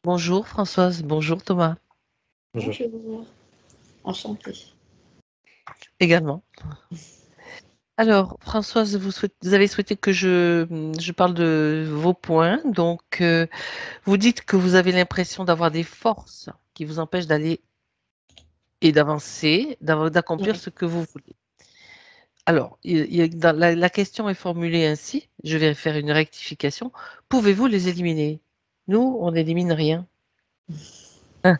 Bonjour Françoise, bonjour Thomas. Bonjour. Bonjour, enchantée. Également. Alors, Françoise, vous avez souhaité que je parle de vos points. Donc, vous dites que vous avez l'impression d'avoir des forces qui vous empêchent d'aller et d'avancer, d'accomplir Oui. ce que vous voulez. Alors, la question est formulée ainsi. Je vais faire une rectification. Pouvez-vous les éliminer? Nous, on n'élimine rien. Vous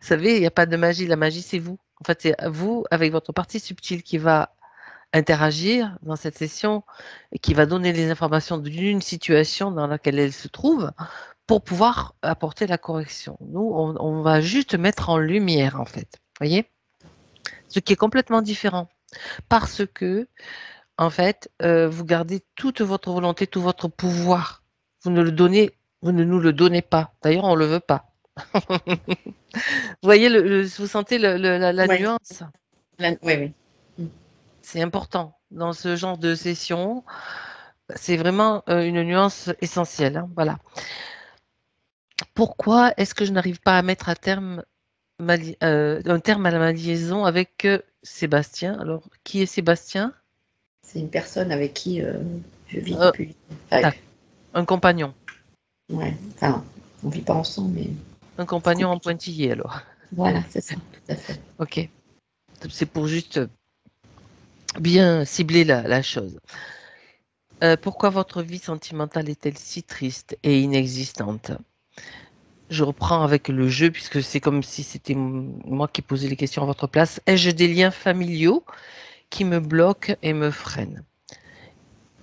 savez, il n'y a pas de magie. La magie, c'est vous. En fait, c'est vous, avec votre partie subtile qui va interagir dans cette session et qui va donner les informations d'une situation dans laquelle elle se trouve pour pouvoir apporter la correction. Nous, on va juste mettre en lumière, en fait. Voyez? Ce qui est complètement différent. Parce que, en fait, vous gardez toute votre volonté, tout votre pouvoir. Vous ne le donnez, vous ne nous le donnez pas. D'ailleurs, on ne le veut pas. Vous voyez, vous sentez la Ouais. nuance? Oui, oui. C'est important. Dans ce genre de session, c'est vraiment une nuance essentielle. Hein, voilà. Pourquoi est-ce que je n'arrive pas à mettre un terme à ma liaison avec Sébastien? Alors, qui est Sébastien? C'est une personne avec qui je vis Euh, depuis. Enfin, un compagnon. ouais. Enfin, on vit pas ensemble, mais Un c'est compagnon en compliqué. pointillé, alors. Voilà, c'est ça, tout à fait. Ok. C'est pour juste bien cibler la chose. Pourquoi votre vie sentimentale est-elle si triste et inexistante? Je reprends avec le jeu, puisque c'est comme si c'était moi qui posais les questions à votre place. Ai-je des liens familiaux qui me bloquent et me freinent?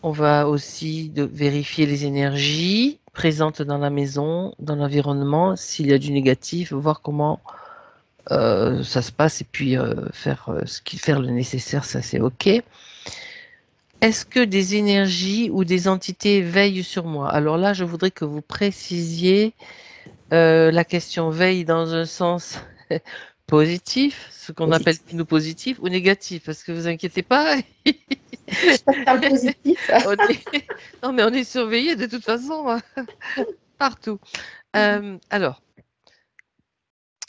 On va aussi vérifier les énergies présentes dans la maison, dans l'environnement, s'il y a du négatif, voir comment ça se passe et puis faire le nécessaire, ça c'est OK. Est-ce que des énergies ou des entités veillent sur moi? Alors là, je voudrais que vous précisiez la question veille dans un sens positif, ce qu'on appelle Positif. nous positif, ou négatif, parce que vous inquiétez pas, Je préfère le positif. on est... non mais on est surveillé de toute façon hein, partout. Alors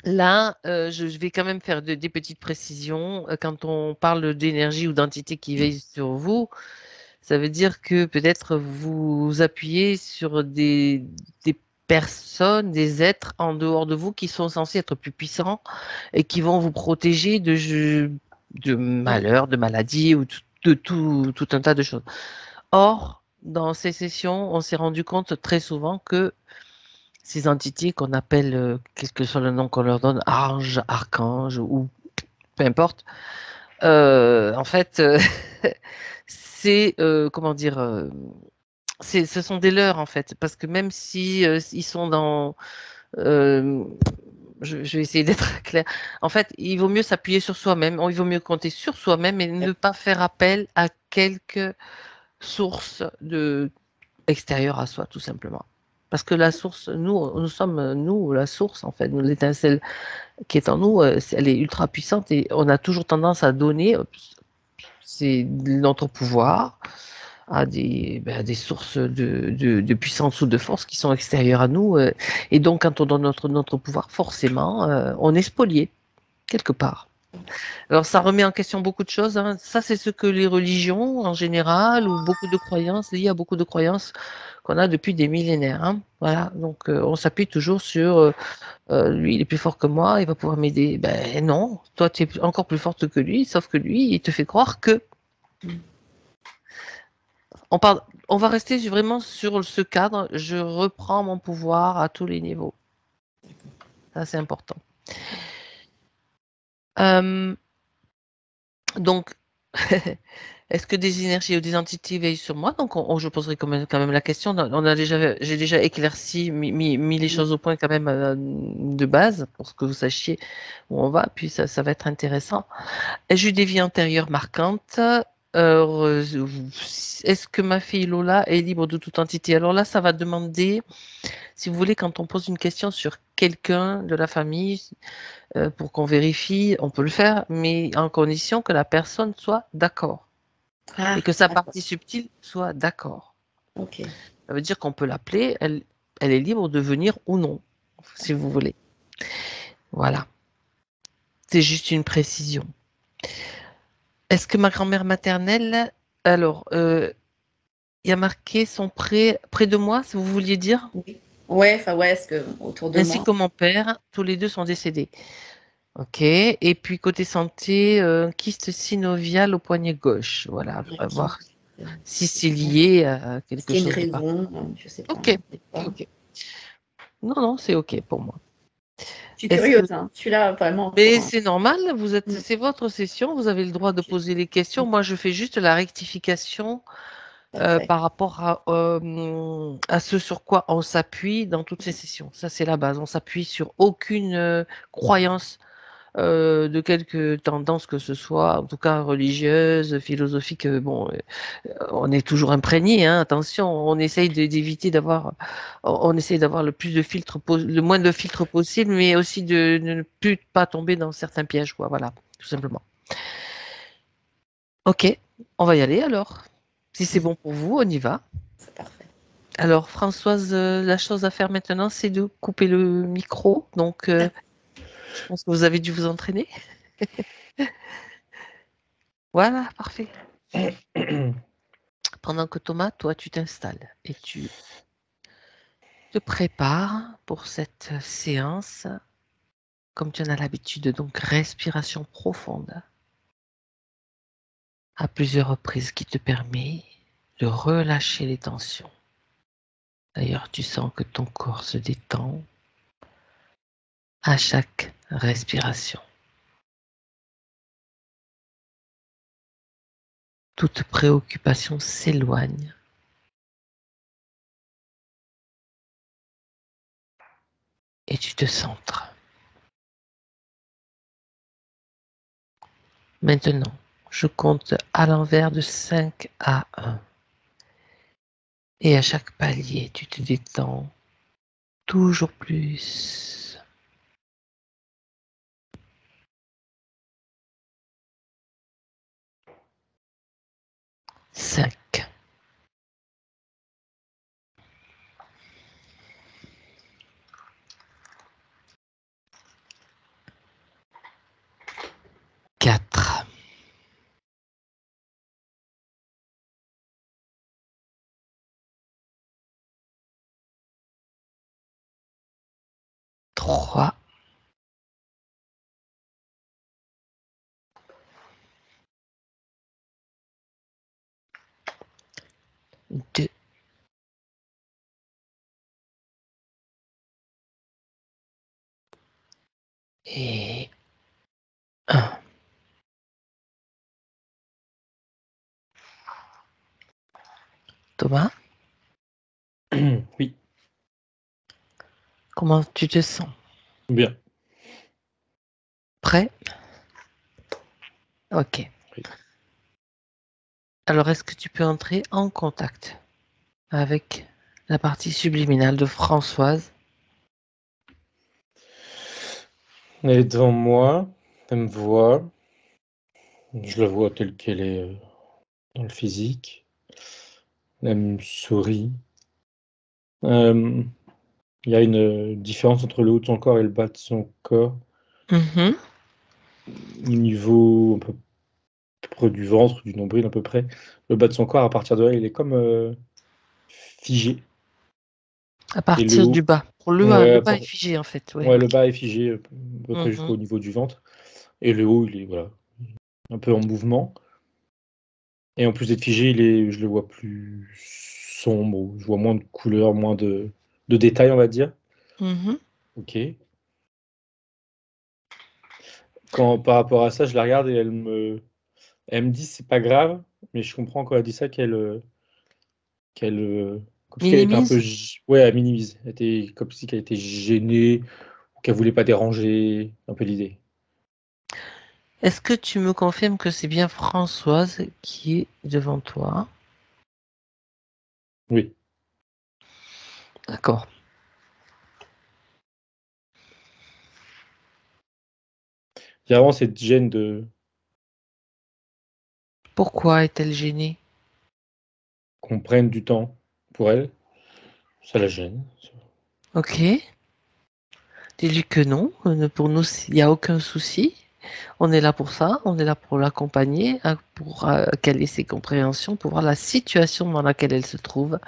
là, je vais quand même faire des petites précisions. Quand on parle d'énergie ou d'entité qui veille sur vous, ça veut dire que peut-être vous appuyez sur des personnes, des êtres en dehors de vous qui sont censés être plus puissants et qui vont vous protéger de malheurs, de maladies ou de tout un tas de choses. Or, dans ces sessions, on s'est rendu compte très souvent que ces entités qu'on appelle, quel que soit le nom qu'on leur donne, ange, archange ou peu importe, en fait, c'est, comment dire, ce sont des leurs en fait, parce que même si ils sont dans, euh, je vais essayer d'être clair. En fait, il vaut mieux s'appuyer sur soi-même, il vaut mieux compter sur soi-même et ne pas faire appel à quelque source extérieure à soi, tout simplement. Parce que la source, nous sommes, nous, la source, en fait, l'étincelle qui est en nous, elle est ultra puissante et on a toujours tendance à donner, c'est notre pouvoir, à des sources de puissance ou de force qui sont extérieures à nous. Et donc, quand on donne notre pouvoir, forcément, on est spolié, quelque part. Alors, ça remet en question beaucoup de choses. Hein. Ça, c'est ce que les religions, en général, ou beaucoup de croyances, liées à beaucoup de croyances qu'on a depuis des millénaires. Hein. Voilà. Donc, on s'appuie toujours sur lui, il est plus fort que moi, il va pouvoir m'aider. Ben non, toi, tu es encore plus forte que lui, sauf que lui, il te fait croire que. On va rester vraiment sur ce cadre. Je reprends mon pouvoir à tous les niveaux. Ça, c'est important. Donc, est-ce que des énergies ou des entités veillent sur moi? Donc, je poserai quand même la question. J'ai déjà éclairci, mis les choses au point quand même de base pour que vous sachiez où on va. Puis ça va être intéressant. Ai-je eu des vies antérieures marquantes? Est-ce que ma fille Lola est libre de toute entité? Alors là, ça va demander, si vous voulez, quand on pose une question sur quelqu'un de la famille, pour qu'on vérifie, on peut le faire, mais en condition que la personne soit d'accord Ah, et que sa d'accord. partie subtile soit d'accord. Ok. Ça veut dire qu'on peut l'appeler, Elle est libre de venir ou non, si vous voulez. Voilà. C'est juste une précision. Est-ce que ma grand-mère maternelle, alors, il y a marqué sont près de moi, si vous vouliez dire, Oui. Ouais, enfin ouais, parce que autour de ainsi moi. que mon père, tous les deux sont décédés. Ok. Et puis côté santé, kyste synovial au poignet gauche. Voilà, à Ok. voir si c'est Ouais. lié à Est-ce quelque qu'il y a une chose de pas. raison? Je sais pas. Ok. Je sais pas. Ok. Non, non, c'est ok pour moi. Je suis Est-ce que curieuse, hein. Je suis là vraiment mais pour. c'est normal, Mm. c'est votre session, vous avez le droit de Je- poser les questions. Moi, je fais juste la rectification Parfait. par rapport à ce sur quoi on s'appuie dans toutes ces sessions. Ça, c'est la base. On s'appuie sur aucune croyance de quelque tendance que ce soit, en tout cas religieuse, philosophique. Bon, on est toujours imprégné, hein, attention, on essaye d'éviter d'avoir, on essaye d'avoir le plus de filtres, le moins de filtres possible, mais aussi de ne plus pas tomber dans certains pièges, quoi. Voilà, tout simplement. Ok, on va y aller alors. Si c'est Mm. bon pour vous, on y va. C'est parfait. Alors, Françoise, la chose à faire maintenant, c'est de couper le micro. Donc, je pense que vous avez dû vous entraîner. Voilà, parfait. Pendant que Thomas, toi, tu t'installes et tu te prépares pour cette séance, comme tu en as l'habitude. Donc, respiration profonde à plusieurs reprises qui te permet de relâcher les tensions. D'ailleurs, tu sens que ton corps se détend à chaque respiration. Toute préoccupation s'éloigne et tu te centres. Maintenant, je compte à l'envers de 5 à 1. Et à chaque palier, tu te détends toujours plus. 5, 4, 3, 2 et 1. Thomas, Oui, comment tu te sens? bien. Prêt? Ok. Oui. Alors, est-ce que tu peux entrer en contact avec la partie subliminale de Françoise? Elle est devant moi, elle me voit, je la vois telle qu'elle est dans le physique. Elle me sourit. Euh, Il y a une différence entre le haut de son corps et le bas de son corps. Mhm. Au niveau à peu près du ventre, du nombril à peu près. Le bas de son corps, à partir de là, il est comme figé. À Et le partir du haut, bas. ouais, Le bas est figé, en fait. Ouais, ouais, le ok. bas est figé à peu près Mhm. jusqu'au niveau du ventre. Et le haut, il est voilà, un peu en mouvement. Et en plus d'être figé, je le vois plus sombre. Je vois moins de couleurs, moins de détails, on va dire. Mhm. Ok. Par rapport à ça, je la regarde et elle me dit c'est pas grave, mais je comprends quand elle dit ça comme si elle était un peu, Minimise. ouais, elle minimise. Elle était comme si elle était gênée ou qu'elle voulait pas déranger, un peu l'idée. Est-ce que tu me confirmes que c'est bien Françoise qui est devant toi? Oui. D'accord. Il y a vraiment cette gêne de Pourquoi est-elle gênée? qu'on prenne du temps pour elle. Ça la gêne. Ok. Dis-lui que non. Pour nous, il n'y a aucun souci. On est là pour ça. On est là pour l'accompagner, pour qu'elle ait ses compréhensions, pour voir la situation dans laquelle elle se trouve.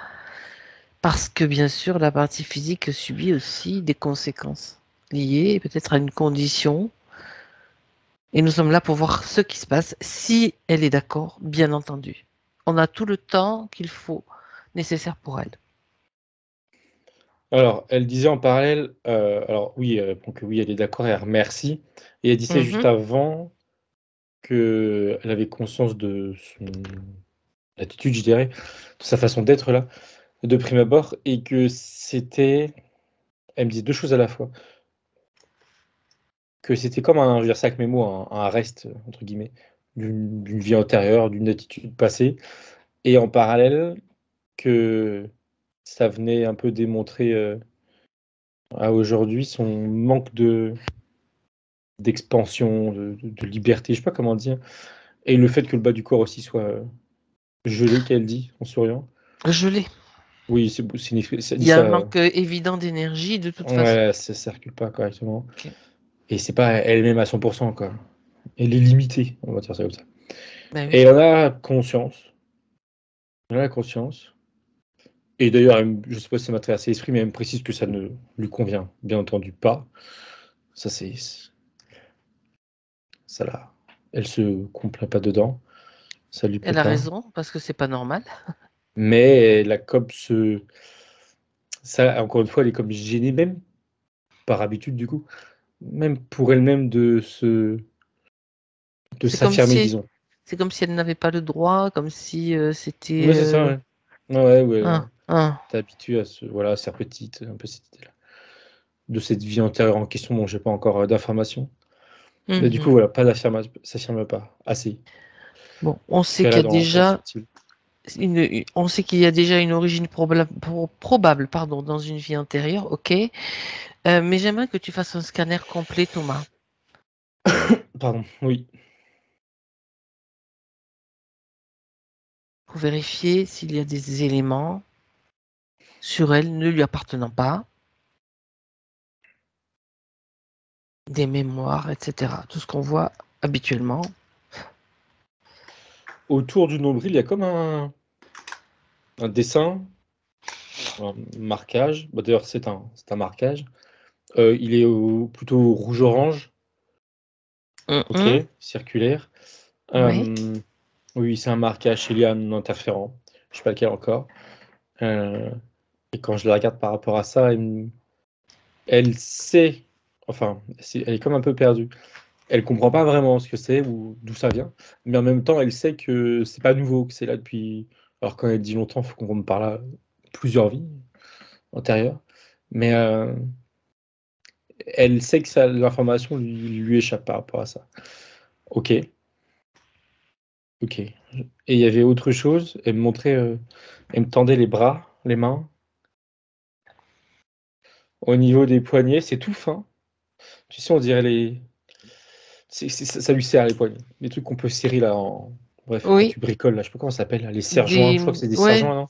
Parce que bien sûr, la partie physique subit aussi des conséquences liées peut-être à une condition. Et nous sommes là pour voir ce qui se passe, si elle est d'accord, bien entendu. On a tout le temps qu'il faut nécessaire pour elle. Alors, elle disait en parallèle, alors oui, elle répond que oui, elle est d'accord et elle remercie. Et elle disait juste avant qu'elle avait conscience de son attitude, je dirais, de sa façon d'être là, de prime abord, et que c'était, elle me dit deux choses à la fois, que c'était comme un, je veux dire ça avec mes mots, un reste, entre guillemets, d'une vie antérieure, d'une attitude passée, et en parallèle, que ça venait un peu démontrer à aujourd'hui son manque d'expansion, de liberté, je sais pas comment dire, et le fait que le bas du corps aussi soit gelé, qu'elle dit, en souriant. Gelé. Oui, ça Il dit y a un ça. manque évident d'énergie de toute façon. Ouais, ça circule pas correctement. Ok. Et c'est pas elle-même à 100%, quoi. Elle est limitée, on va dire ça comme ça. Ben Et oui. elle en a conscience. Elle en a conscience. Et d'ailleurs, je sais pas si ça m'a traversé l'esprit, mais elle me précise que ça ne lui convient, bien entendu pas. Ça, ça là. Elle se complaint pas dedans. Ça lui plaît Elle a pas. raison, parce que c'est pas normal. Mais la comme ça, encore une fois, elle est comme gênée même, par habitude du coup, même pour elle-même de C'est comme s'affirmer, si, disons. c'est comme si elle n'avait pas le droit, comme si c'était Oui, c'est ça, ouais. Ouais, ouais, un, un. tu habitué à voilà, à cette petite, un peu cette idée-là, de cette vie antérieure en question dont j'ai pas encore d'informations. Mais du coup, Mhm. voilà, pas d'affirmation, s'affirme pas assez. Bon, on Ce sait qu'il y qu'elle a a dans déjà subtil. on sait qu'il y a déjà une origine probable, pardon, dans une vie antérieure, ok. Mais j'aimerais que tu fasses un scanner complet, Thomas, Pardon, oui. pour vérifier s'il y a des éléments sur elle ne lui appartenant pas, des mémoires, etc. Tout ce qu'on voit habituellement. Autour du nombril, il y a comme un dessin, un marquage. Bah, d'ailleurs, c'est un marquage. Il est plutôt rouge-orange, ok, Mhm. circulaire. Oui. Oui, c'est un marquage chez Liane interférent. Je sais pas lequel encore. Euh, et quand je la regarde par rapport à ça, elle sait, enfin, elle est comme un peu perdue. Elle comprend pas vraiment ce que c'est ou d'où ça vient, mais en même temps, elle sait que c'est pas nouveau, que c'est là depuis. Alors quand elle dit longtemps, il faut qu'on parle à plusieurs vies antérieures. Mais elle sait que l'information lui échappe par rapport à ça. Ok, ok. Et il y avait autre chose. Elle me montrait, elle me tendait les bras, les mains. Au niveau des poignets, c'est tout fin. Tu sais, on dirait ça lui sert les poignets. Les trucs qu'on peut serrer là Bref, quand Oui. tu bricoles là, je sais pas comment ça s'appelle, là, les serre-joints. Je crois que c'est des Ouais. serre-joints, non?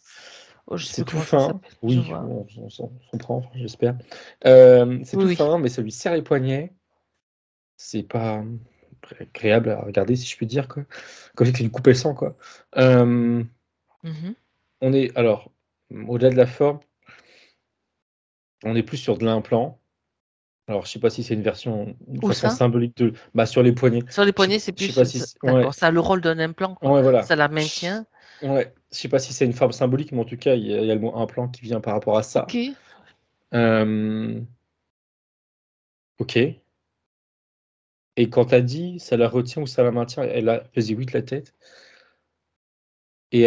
Oh, je sais C'est plus tout comment ça fin. s'appelle. Je Oui, vois. on s'en prend, j'espère. C'est Oui, tout oui. fin, mais ça lui serre les poignets. C'est pas agréable à regarder, si je puis dire, quoi. Comme si tu lui coupais le sang, quoi. Euh, Mhm. on est, alors, au-delà de la forme, on est plus sur de l'implant. Alors, je sais pas si c'est une Où façon ça? symbolique bah, sur les poignets. Sur les Je sais, poignets, c'est je sais pas plus. si, D'accord. ouais, Ça a le rôle d'un implant, quoi. ouais, voilà. Ça la maintient. Ouais, je sais pas si c'est une forme symbolique, mais en tout cas, il y a le mot implant qui vient par rapport à ça. Ok. Euh, ok. Et quand t'as dit, ça la retient ou ça la maintient, faisait oui de la tête. Et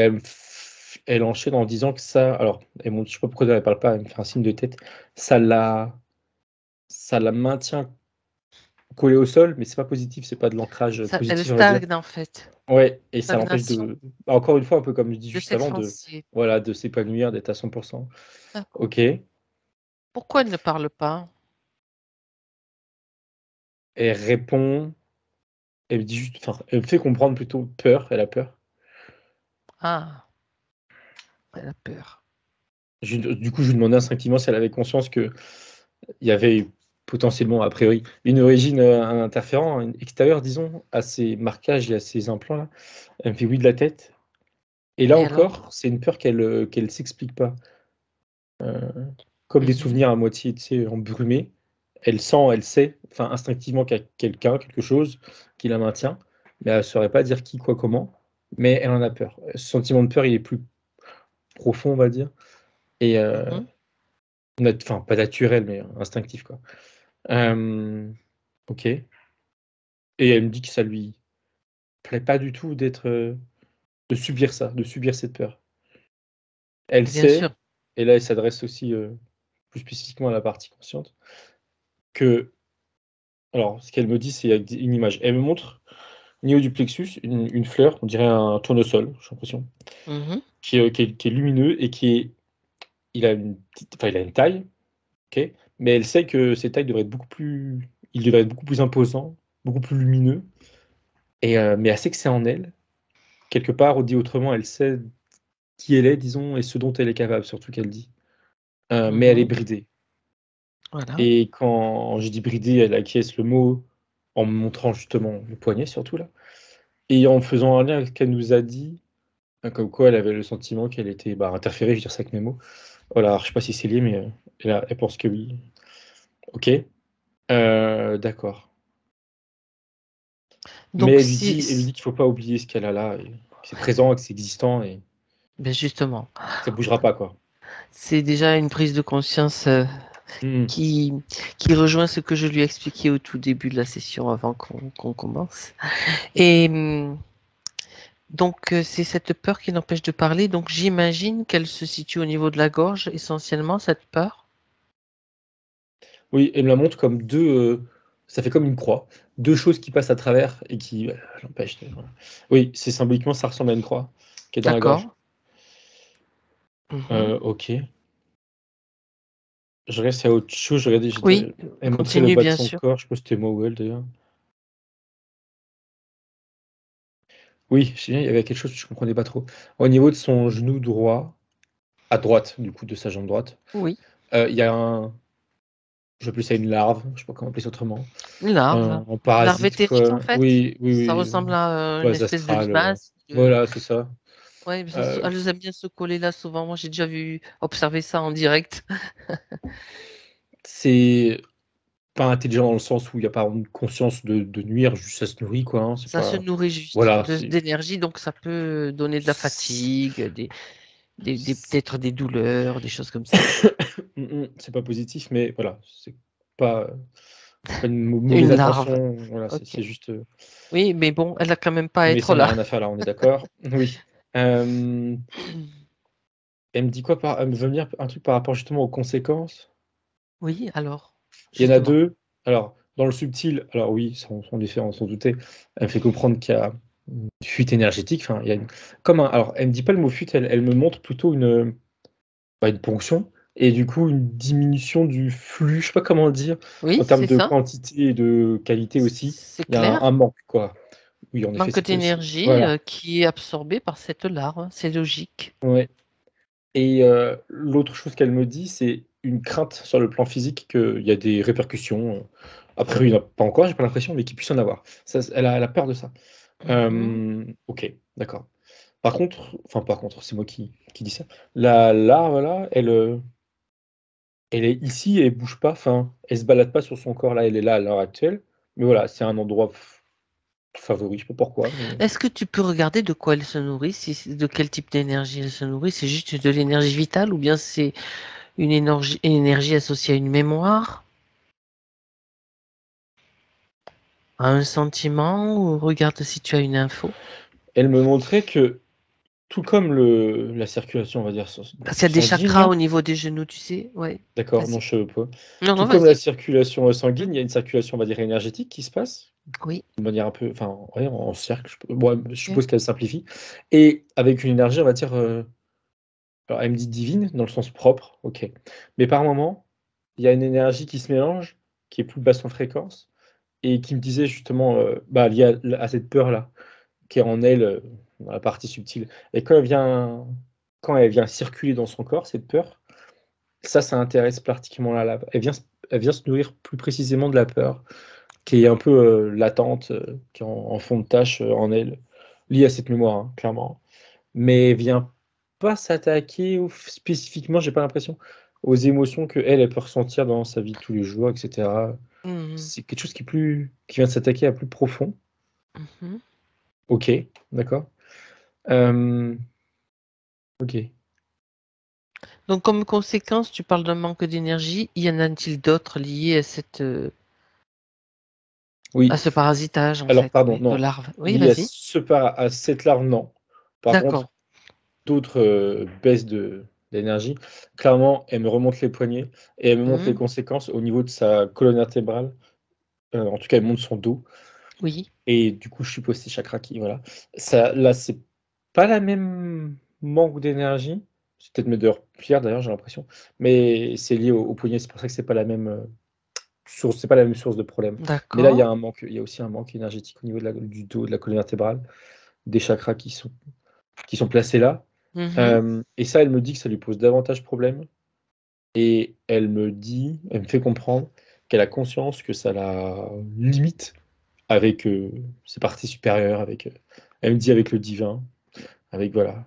elle enchaîne en disant que ça, alors, je sais pas pourquoi elle parle pas, elle me fait un signe de tête. Ça la maintient collée au sol, mais c'est pas positif, c'est pas de l'ancrage Elle positif, on va dire. stagne, en fait. Ouais, et ça l'empêche Stagnation encore une fois, un peu comme je dis de juste avant, s'expanser. voilà, de s'épanouir, d'être à 100%. D'accord. Ok. Elle Pourquoi elle ne parle pas? répond, elle me dit juste, enfin, elle me fait comprendre plutôt peur, elle a peur. Ah, elle a peur. Du coup, je lui demandais instinctivement si elle avait conscience qu'il y avait potentiellement, a priori, une origine, un interférent extérieur, disons, à ces marquages et à ces implants-là. Elle me fait oui de la tête. Et là Et encore, alors? c'est une peur qu'elle s'explique pas. Comme des Mhm. souvenirs à moitié, tu sais, embrumés. Elle sent, elle sait, enfin instinctivement qu'il y a quelqu'un, quelque chose qui la maintient, mais elle ne saurait pas dire qui, quoi, comment. Mais elle en a peur. Ce sentiment de peur, il est plus profond, on va dire, et Mhm. enfin pas naturel, mais instinctif, quoi. Ok. Et elle me dit que ça lui plaît pas du tout de subir ça, de subir cette peur. Elle Bien sûr. sait, et là elle s'adresse aussi plus spécifiquement à la partie consciente, que alors ce qu'elle me dit, c'est avec une image. Elle me montre au niveau du plexus une fleur, on dirait un tournesol, j'ai l'impression, Mhm. qui est lumineux et il a une taille, ok, mais elle sait que cette taille devrait être il devrait être beaucoup plus imposant, beaucoup plus lumineux, mais elle sait que c'est en elle. Quelque part, ou dit autrement, elle sait qui elle est, disons, et ce dont elle est capable, surtout qu'elle dit. Mais elle est Mhm. bridée. Voilà. Et quand je dis bridée, elle acquiesce le mot en me montrant justement le poignet, surtout là, et en faisant un lien avec ce qu'elle nous a dit, comme quoi elle avait le sentiment qu'elle était interférée, je veux dire ça avec mes mots. Voilà, alors, je sais pas si c'est lié, mais elle pense que oui. Ok, d'accord. Mais Donc, si, elle lui dit qu'il faut pas oublier ce qu'elle a là, et que c'est présent, et que c'est existant, et ben justement, que ça bougera pas, quoi. c'est déjà une prise de conscience Hmm. qui, qui rejoint ce que je lui ai expliqué au tout début de la session avant qu'on commence. Et donc, c'est cette peur qui l'empêche de parler. Donc, j'imagine qu'elle se situe au niveau de la gorge, essentiellement, cette peur. Oui, elle me la montre comme deux, ça fait comme une croix, deux choses qui passent à travers et qui l'empêchent. Voilà. Oui, c'est symboliquement, ça ressemble à une croix qui est dans la gorge. D'accord. Mhm. Ok. Je reste à autre chose. Je regardais, Oui, elle montrait le continue, bas de bien son sûr. corps. Je sais pas si c'était moi ou elle d'ailleurs. Oui, je sais bien, il y avait quelque chose que je comprenais pas trop. Au niveau de son genou droit, à droite, du coup, de sa jambe droite, Oui, il y a je vais appeler ça une larve, je sais pas comment appeler ça autrement. une larve. Un Larve parasite, éthérique, en quoi. fait. Oui, oui, Ça oui. ressemble à une Toise espèce de astrale. limace. Voilà, c'est ça. Oui, Euh, elles aiment bien se coller là souvent. Moi, j'ai déjà observé ça en direct. c'est pas intelligent dans le sens où il n'y a pas une conscience de nuire, juste ça se nourrit, quoi. Hein, c'est Ça se pas. nourrit juste Voilà, d'énergie, donc ça peut donner de la fatigue, peut-être des douleurs, des choses comme ça. C'est pas positif, mais voilà, pas, c'est pas une mauvaise Une larve. intention. Voilà, Ok. c'est juste. Oui, mais bon, elle a quand même pas à Mais être ça n'a là. rien à faire là, on est d'accord. Oui. Euh, Elle me dit quoi elle me veut me dire un truc par rapport justement aux conséquences. Oui, alors, Il y en a justement. deux. Alors, dans le subtil, alors oui, sans différent, sans douter, elle me fait comprendre qu'il y a une fuite énergétique. Enfin, il y a alors, elle me dit pas le mot fuite, elle me montre plutôt une ponction et du coup une diminution du flux, je sais pas comment le dire, Oui, en termes c'est de ça. quantité et de qualité aussi. C'est Il y a un clair. manque, quoi. Oui, en effet, Manque d'énergie voilà. qui est absorbée par cette larve. C'est logique. Ouais. Et l'autre chose qu'elle me dit, c'est une crainte sur le plan physique qu'il y a des répercussions. A priori, il n'y en a pas encore, j'ai pas l'impression, mais qu'il puisse y en avoir. Ça, elle a peur de ça. Mhm. Ok, d'accord. Par contre, c'est moi qui dis ça. La larve, là, elle est ici et elle bouge pas. Enfin, elle se balade pas sur son corps, là, elle est là à l'heure actuelle. Mais voilà, c'est un endroit favori, je sais pas pourquoi. Mais Est-ce que tu peux regarder de quoi elle se nourrit, de quel type d'énergie elle se nourrit? C'est juste de l'énergie vitale ou bien c'est énergie associée à une mémoire, à un sentiment, ou regarde si tu as une info. elle me montrait que, tout comme la circulation, on va dire, Parce qu'il y a des sanguine, chakras là, au niveau des genoux, tu sais. Ouais, d'accord, non, vas-y. je sais pas. Non, non, Tout comme la vas-y. circulation Mhm. sanguine, il y a une circulation, on va dire, énergétique qui se passe, Oui, de manière un peu, enfin, ouais, en cercle, ouais, je ok. suppose qu'elle simplifie, et avec une énergie, on va dire, alors elle me dit divine, dans le sens propre, ok. Mais par moment, il y a une énergie qui se mélange, qui est plus basse en fréquence, et qui me disait justement, liée à cette peur-là, qui est en elle, dans la partie subtile. Et quand elle vient circuler dans son corps, cette peur, ça intéresse particulièrement la lave. Elle vient se nourrir plus précisément de la peur, qui est un peu latente, qui est en fond de tâche en elle, liée à cette mémoire, hein, clairement. Mais elle vient pas s'attaquer spécifiquement, j'ai pas l'impression, aux émotions elle peut ressentir dans sa vie de tous les jours, etc. C'est quelque chose qui vient de s'attaquer à plus profond. Ok, d'accord. Ok. Donc, comme conséquence, tu parles d'un manque d'énergie. Y en a-t-il d'autres liés à Oui. ce parasitage, en Alors, fait, pardon, de non. larves? Oui, Lié vas-y. à cette larve, non. Par D'accord. contre, d'autres baisses d'énergie, clairement, elle me remonte les poignets et elle me montre les conséquences au niveau de sa colonne vertébrale. En tout cas, elle monte son dos. Oui. Et du coup, je suppose c'est chakra qui, voilà. Ça, là, c'est pas la même manque d'énergie. C'est peut-être mes d'ailleurs pire, d'ailleurs, j'ai l'impression. Mais c'est lié au poignet, c'est pour ça que c'est pas la même source, c'est pas la même source de problème. Mais là, il y a D'accord. un manque, il y a aussi un manque énergétique au niveau du dos, de la colonne vertébrale, des chakras qui sont placés là. Et ça, elle me dit que ça lui pose davantage problème. Et elle me fait comprendre qu'elle a conscience que ça la limite avec ses parties supérieures, elle me dit avec le divin, avec voilà.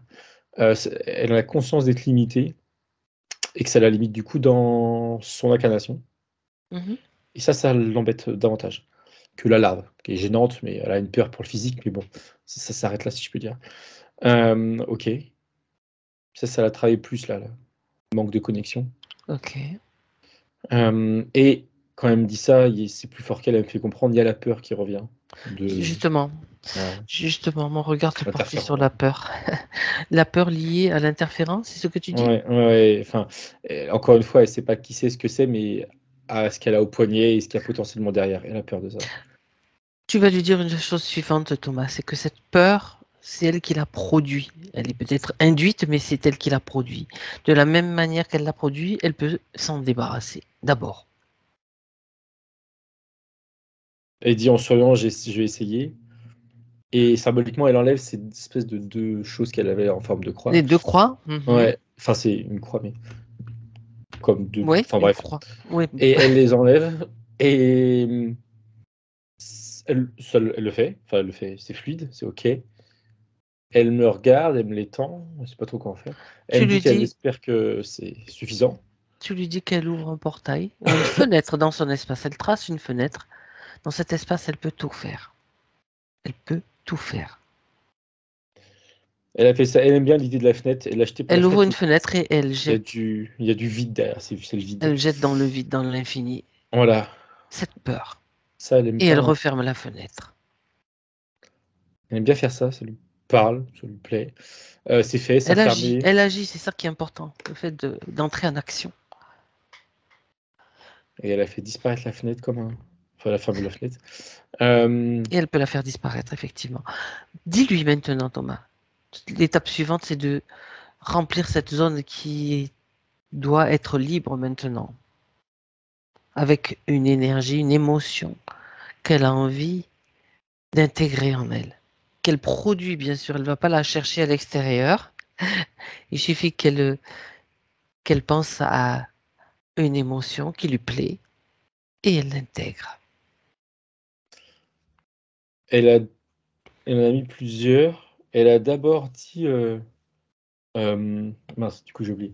Elle a conscience d'être limitée et que ça la limite du coup dans son incarnation. Et ça l'embête davantage que la larve, qui est gênante, mais elle a une peur pour le physique, mais bon, ça s'arrête là si je peux dire. Ok. Ça la travaille plus là, manque de connexion. Ok. Et quand elle me dit ça, c'est plus fort qu'elle, elle me fait comprendre, il y a la peur qui revient. Justement, mon regard te portait sur la peur. La peur liée à l'interférence, c'est ce que tu dis? Ouais. Enfin, encore une fois, elle sait pas qui c'est, ce que c'est, mais à ce qu'elle a au poignet et ce qu'il y a potentiellement derrière. Elle a peur de ça. Tu vas lui dire une chose suivante, Thomas, c'est que cette peur, c'est elle qui l'a produit. Elle est peut-être induite, mais c'est elle qui l'a produit. De la même manière qu'elle l'a produit, elle peut s'en débarrasser, d'abord. Elle dit en souriant, je vais essayer. Et symboliquement, elle enlève ces espèces de deux choses qu'elle avait en forme de croix. Les deux croix? Ouais, enfin, c'est une croix, mais comme deux. Oui, Enfin, une bref. croix. Oui. Et elle les enlève et elle le fait. Enfin, elle le fait, c'est fluide, c'est OK. Elle me regarde, elle me l'étend, je sais pas trop quoi en faire. Elle Tu me dit lui qu'elle dis, espère que c'est suffisant. tu lui dis qu'elle ouvre un portail, une fenêtre dans son espace. Elle trace une fenêtre. Dans cet espace, elle peut tout faire. Elle peut tout faire. Elle a fait ça, elle aime bien l'idée de la fenêtre. Elle l'a acheté pour la Elle ouvre fenêtre. une fenêtre et elle jette. Il y a du vide derrière, c'est le vide. Elle jette dans le vide, dans l'infini, Voilà, cette peur. ça elle aime Et elle bien. referme la fenêtre. Elle aime bien faire ça lui parle, ça lui plaît. C'est fait, ça fermé. Elle agit, c'est ça qui est important, le fait d'entrer en action. Et elle a fait disparaître la fenêtre comme un. Enfin, elle a fermé la fenêtre. Et elle peut la faire disparaître, effectivement. Dis-lui maintenant, Thomas. L'étape suivante, c'est de remplir cette zone qui doit être libre maintenant, avec une énergie, une émotion qu'elle a envie d'intégrer en elle, qu'elle produit, bien sûr. Elle ne va pas la chercher à l'extérieur. Il suffit qu'elle pense à une émotion qui lui plaît et elle l'intègre. Elle en a mis plusieurs. Elle a d'abord dit. Mince, du coup j'ai oublié.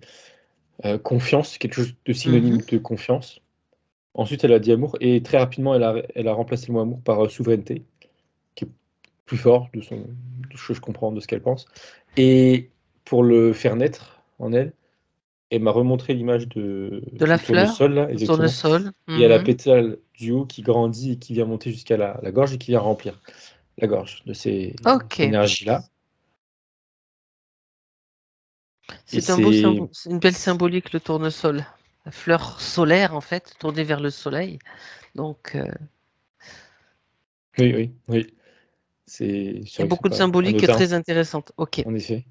Confiance, quelque chose de synonyme de confiance. Ensuite, elle a dit amour et très rapidement, elle a remplacé le mot amour par souveraineté, qui est plus fort de ce que je comprends de ce qu'elle pense. Et pour le faire naître en elle, elle m'a remontré l'image De la du fleur, tournesol, là, le exactement. tournesol. Et elle a pétale du haut qui grandit et qui vient monter jusqu'à la gorge et qui vient remplir la gorge de ces Ok. énergies-là. Et C'est c'est. une belle symbolique, le tournesol. La fleur solaire, en fait, tournée vers le soleil. Donc, Oui. il C'est y a vrai que c'est beaucoup de pas symboliques anodin, très intéressantes. Ok. en effet.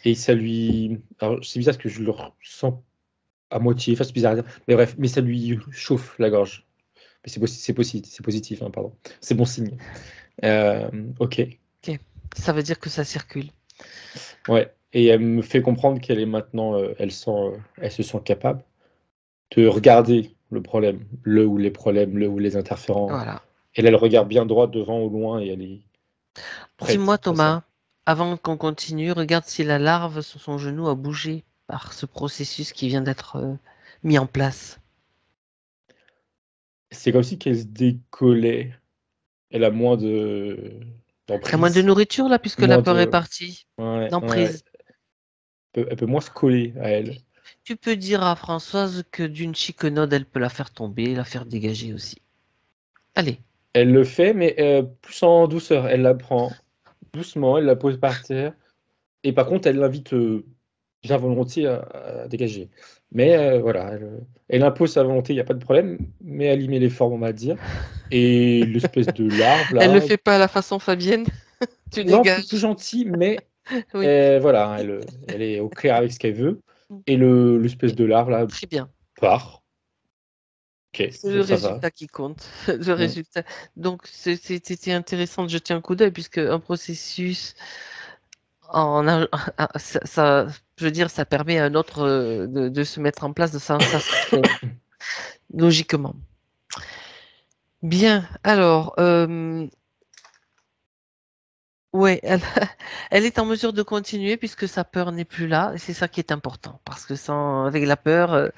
Et ça lui. Alors, c'est bizarre parce que je le ressens à moitié, enfin c'est bizarre à dire, mais bref, mais ça lui chauffe la gorge. Mais c'est positif, hein, pardon. C'est bon signe. Ok. Ok. Ça veut dire que ça circule. Ouais. Et elle me fait comprendre qu'elle est maintenant, elle se sent capable de regarder le problème, le ou les problèmes, le ou les interférents. Voilà. Et là, elle regarde bien droit devant ou loin et elle est prête Dis-moi, à ça. Thomas, avant qu'on continue, regarde si la larve sur son genou a bougé par ce processus qui vient d'être mis en place. C'est comme si qu'elle se décollait. Elle a moins Elle a moins de d'emprise, nourriture là, puisque la moins peur est de... partie. Ouais, ouais. D'emprise. Elle peut moins se coller à elle. Tu peux dire à Françoise que d'une chiquenaude, elle peut la faire tomber, la faire dégager aussi. Allez. Elle le fait, mais plus en douceur. Elle la prend doucement, elle la pose par terre. Et par contre, elle l'invite bien volontiers à dégager. Mais voilà, elle impose sa volonté, il n'y a pas de problème, mais elle y met les formes, on va dire. Et l'espèce de larve, Elle le là, fait pas à la façon Fabienne. Tu non, plus dégages. gentil, mais Oui. voilà, elle est au clair avec ce qu'elle veut. Et l'espèce de larve, là, Très bien. part. Ok, C'est le ça va. résultat qui compte. Le Mm. résultat. Donc, c'était intéressant de jeter un coup d'œil, puisque un processus, je veux dire, ça permet à un autre de se mettre en place, de s'installer logiquement. Bien. Alors, ouais, elle est en mesure de continuer puisque sa peur n'est plus là, et c'est ça qui est important, parce que avec la peur,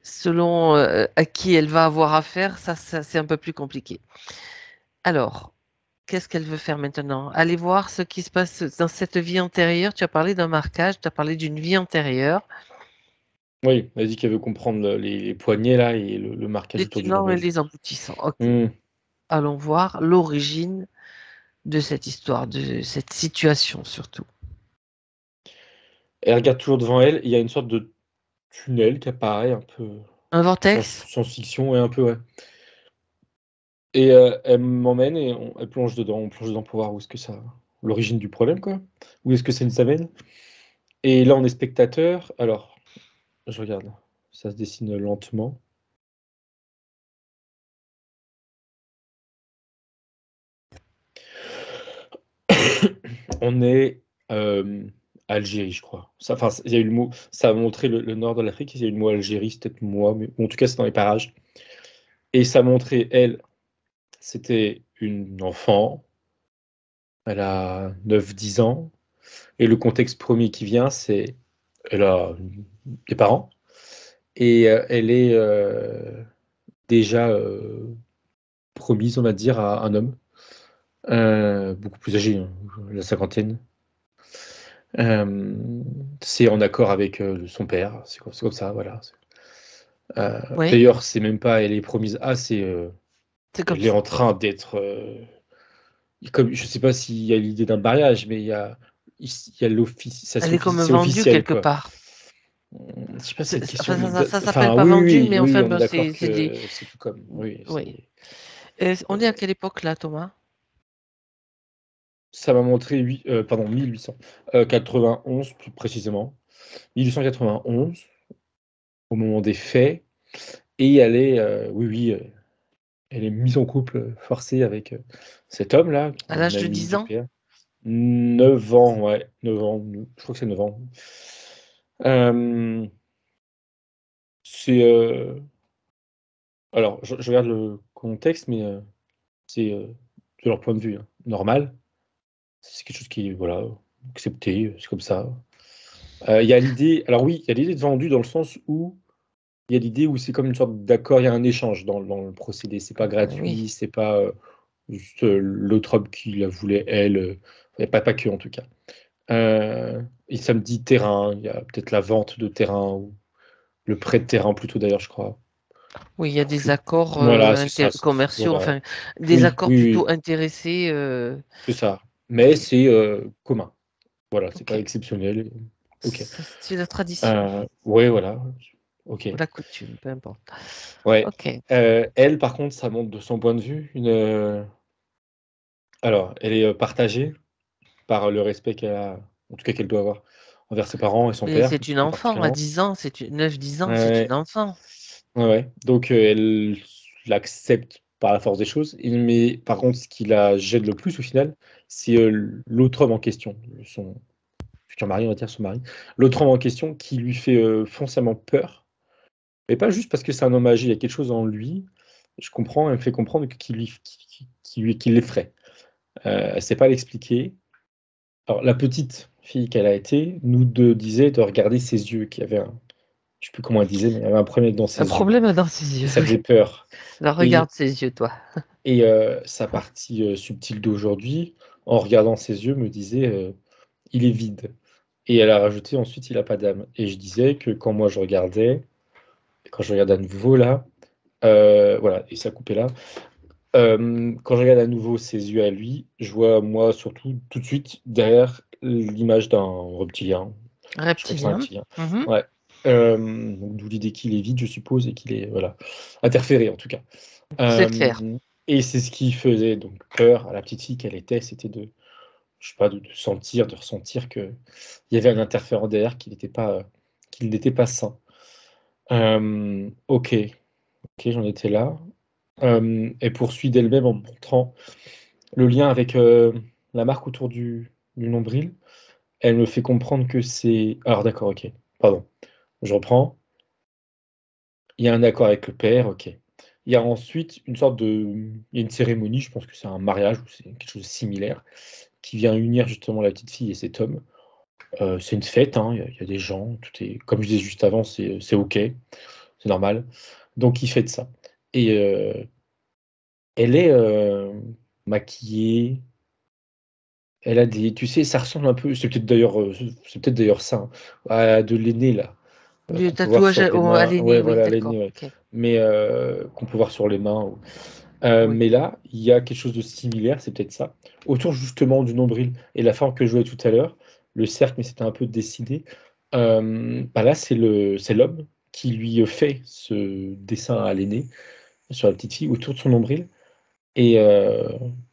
selon à qui elle va avoir affaire, ça c'est un peu plus compliqué. Alors, qu'est-ce qu'elle veut faire maintenant? Aller voir ce qui se passe dans cette vie antérieure. Tu as parlé d'un marquage, tu as parlé d'une vie antérieure, Oui, elle dit qu'elle veut comprendre les poignets, là, et le marquage les autour du tenants et nombril. les aboutissants. Ok, Mm. allons voir l'origine de cette histoire, de cette situation surtout. Elle regarde toujours devant elle, et il y a une sorte de tunnel qui apparaît un peu Un vortex? science-fiction, et un peu, ouais. Et elle m'emmène et elle plonge dedans. On plonge dedans pour voir où est-ce que ça l'origine du problème, quoi. Où est-ce que ça nous amène? Et là, on est spectateur. Alors, je regarde. Ça se dessine lentement. On est Algérie, je crois. Enfin, il y a eu le mot. Ça a montré le nord de l'Afrique. Il y a eu le mot Algérie, c'est peut-être moi, mais en tout cas, c'est dans les parages. Et ça montrait elle. C'était une enfant. Elle a 9, 10 ans. Et le contexte premier qui vient, c'est elle a des parents et elle est déjà promise, on va dire, à un homme beaucoup plus âgé, hein, la cinquantaine. C'est en accord avec son père, c'est comme ça, voilà. Oui, D'ailleurs, c'est même pas elle est promise à, c'est c'est comme elle est ça. en train d'être. Comme, je sais pas s'il y a l'idée d'un mariage, mais il y a l'office, Elle est comme c'est vendue officiel, quelque quoi. part. Je sais pas, c'est une question Enfin, de ça s'appelle enfin, pas oui, vendu, oui, mais oui, enfin, on est ben, d'accord c'est des. que c'est tout comme, oui, Oui. c'est, On est à quelle époque là, Thomas? ça m'a montré 1891 plus précisément, 1891 au moment des faits et elle est, oui, oui, elle est mise en couple, forcée avec, cet homme-là, qui À est un l'âge de ami 10 du ans? père. 9 ans, ouais, 9 ans, je crois que c'est 9 ans. Hem, c'est, alors je regarde le contexte, mais c'est, de leur point de vue, hein, normal. C'est quelque chose qui est, voilà, accepté, c'est comme ça. Il y a l'idée alors oui, il y a l'idée de vendu dans le sens où il y a l'idée où c'est comme une sorte d'accord, il y a un échange dans le procédé. C'est pas Oui. gratuit, c'est pas, juste, l'autre homme qui la voulait elle, pas que en tout cas. Et ça me dit terrain, il y a peut-être la vente de terrain ou le prêt de terrain plutôt d'ailleurs, je crois. Oui, il y a Pour des que accords voilà, c'est ça, commerciaux, voilà. enfin, des Oui, accords oui, plutôt oui, intéressés. c'est ça. Mais Ok, c'est, commun. Voilà, c'est pas ok. exceptionnel. OK. C'est la tradition Ouais, voilà. OK. ou la coutume, peu importe. Ouais. Ok. Elle, par contre, ça montre de son point de vue alors, elle est, partagée par le respect qu'elle a, en tout cas qu'elle doit avoir envers ses parents et son Mais père, c'est une plus enfant, à particulièrement. 10 ans, 9-10 ans, c'est une Ouais, enfant. ouais, ouais. Donc, elle l'accepte par la force des choses mais par contre, ce qui la gêne le plus au final, c'est, l'autre homme en question, son futur mari, on va dire son mari, l'autre homme en question qui lui fait foncièrement peur, mais pas juste parce que c'est un homme âgé, il y a quelque chose en lui, je comprends, elle me fait comprendre qui l'effraie. Elle ne sait pas l'expliquer. Alors, la petite fille qu'elle a été nous disait de regarder ses yeux, qui avait un, je ne sais plus comment elle disait, mais il y avait un problème dans ses Un yeux. problème dans ses Et yeux. ça Oui. faisait peur. Alors regarde ses yeux, toi. Et sa partie subtile d'aujourd'hui, en regardant ses yeux, me disait il est vide. Et elle a rajouté ensuite il n'a pas d'âme. Et je disais que quand moi je regardais, quand je regarde à nouveau là, voilà, et ça coupait là. Quand je regarde à nouveau ses yeux à lui, je vois moi surtout tout de suite derrière l'image d'un reptilien. Je crois que c'est un Reptilien. reptilien. Ouais. Donc, d'où l'idée qu'il est vide, je suppose, et qu'il est voilà, interféré en tout cas. C'est clair. Et c'est ce qui faisait donc peur à la petite fille qu'elle était, c'était de, je sais pas, de sentir, de ressentir qu'il y avait un interférent derrière, qu'il n'était pas sain. Ok, j'en étais là. Elle poursuit d'elle-même en me montrant le lien avec la marque autour du nombril. Elle me fait comprendre que c'est... Alors d'accord, ok, pardon. Je reprends. Il y a un accord avec le père, ok. Il y a ensuite une sorte de... Il y a une cérémonie, je pense que c'est un mariage ou c'est quelque chose de similaire, qui vient unir justement la petite fille et cet homme. C'est une fête, hein, il y a des gens, tout est... Comme je disais juste avant, c'est ok, c'est normal. Donc il fête ça. Et elle est maquillée, elle a des... Tu sais, ça ressemble un peu, c'est peut-être d'ailleurs ça, hein, à de l'aîné là. Du Qu'on peut voir tatouage sur les à mains. l'aîné, Ouais, oui, voilà, d'accord. l'aîné, ouais. Ok. Mais qu'on peut voir sur les mains. Oui. Mais là, il y a quelque chose de similaire, c'est peut-être ça. Autour justement du nombril et la forme que je jouais tout à l'heure, le cercle, mais c'était un peu dessiné. Bah là, c'est l'homme qui lui fait ce dessin à l'aîné sur la petite fille autour de son nombril. Et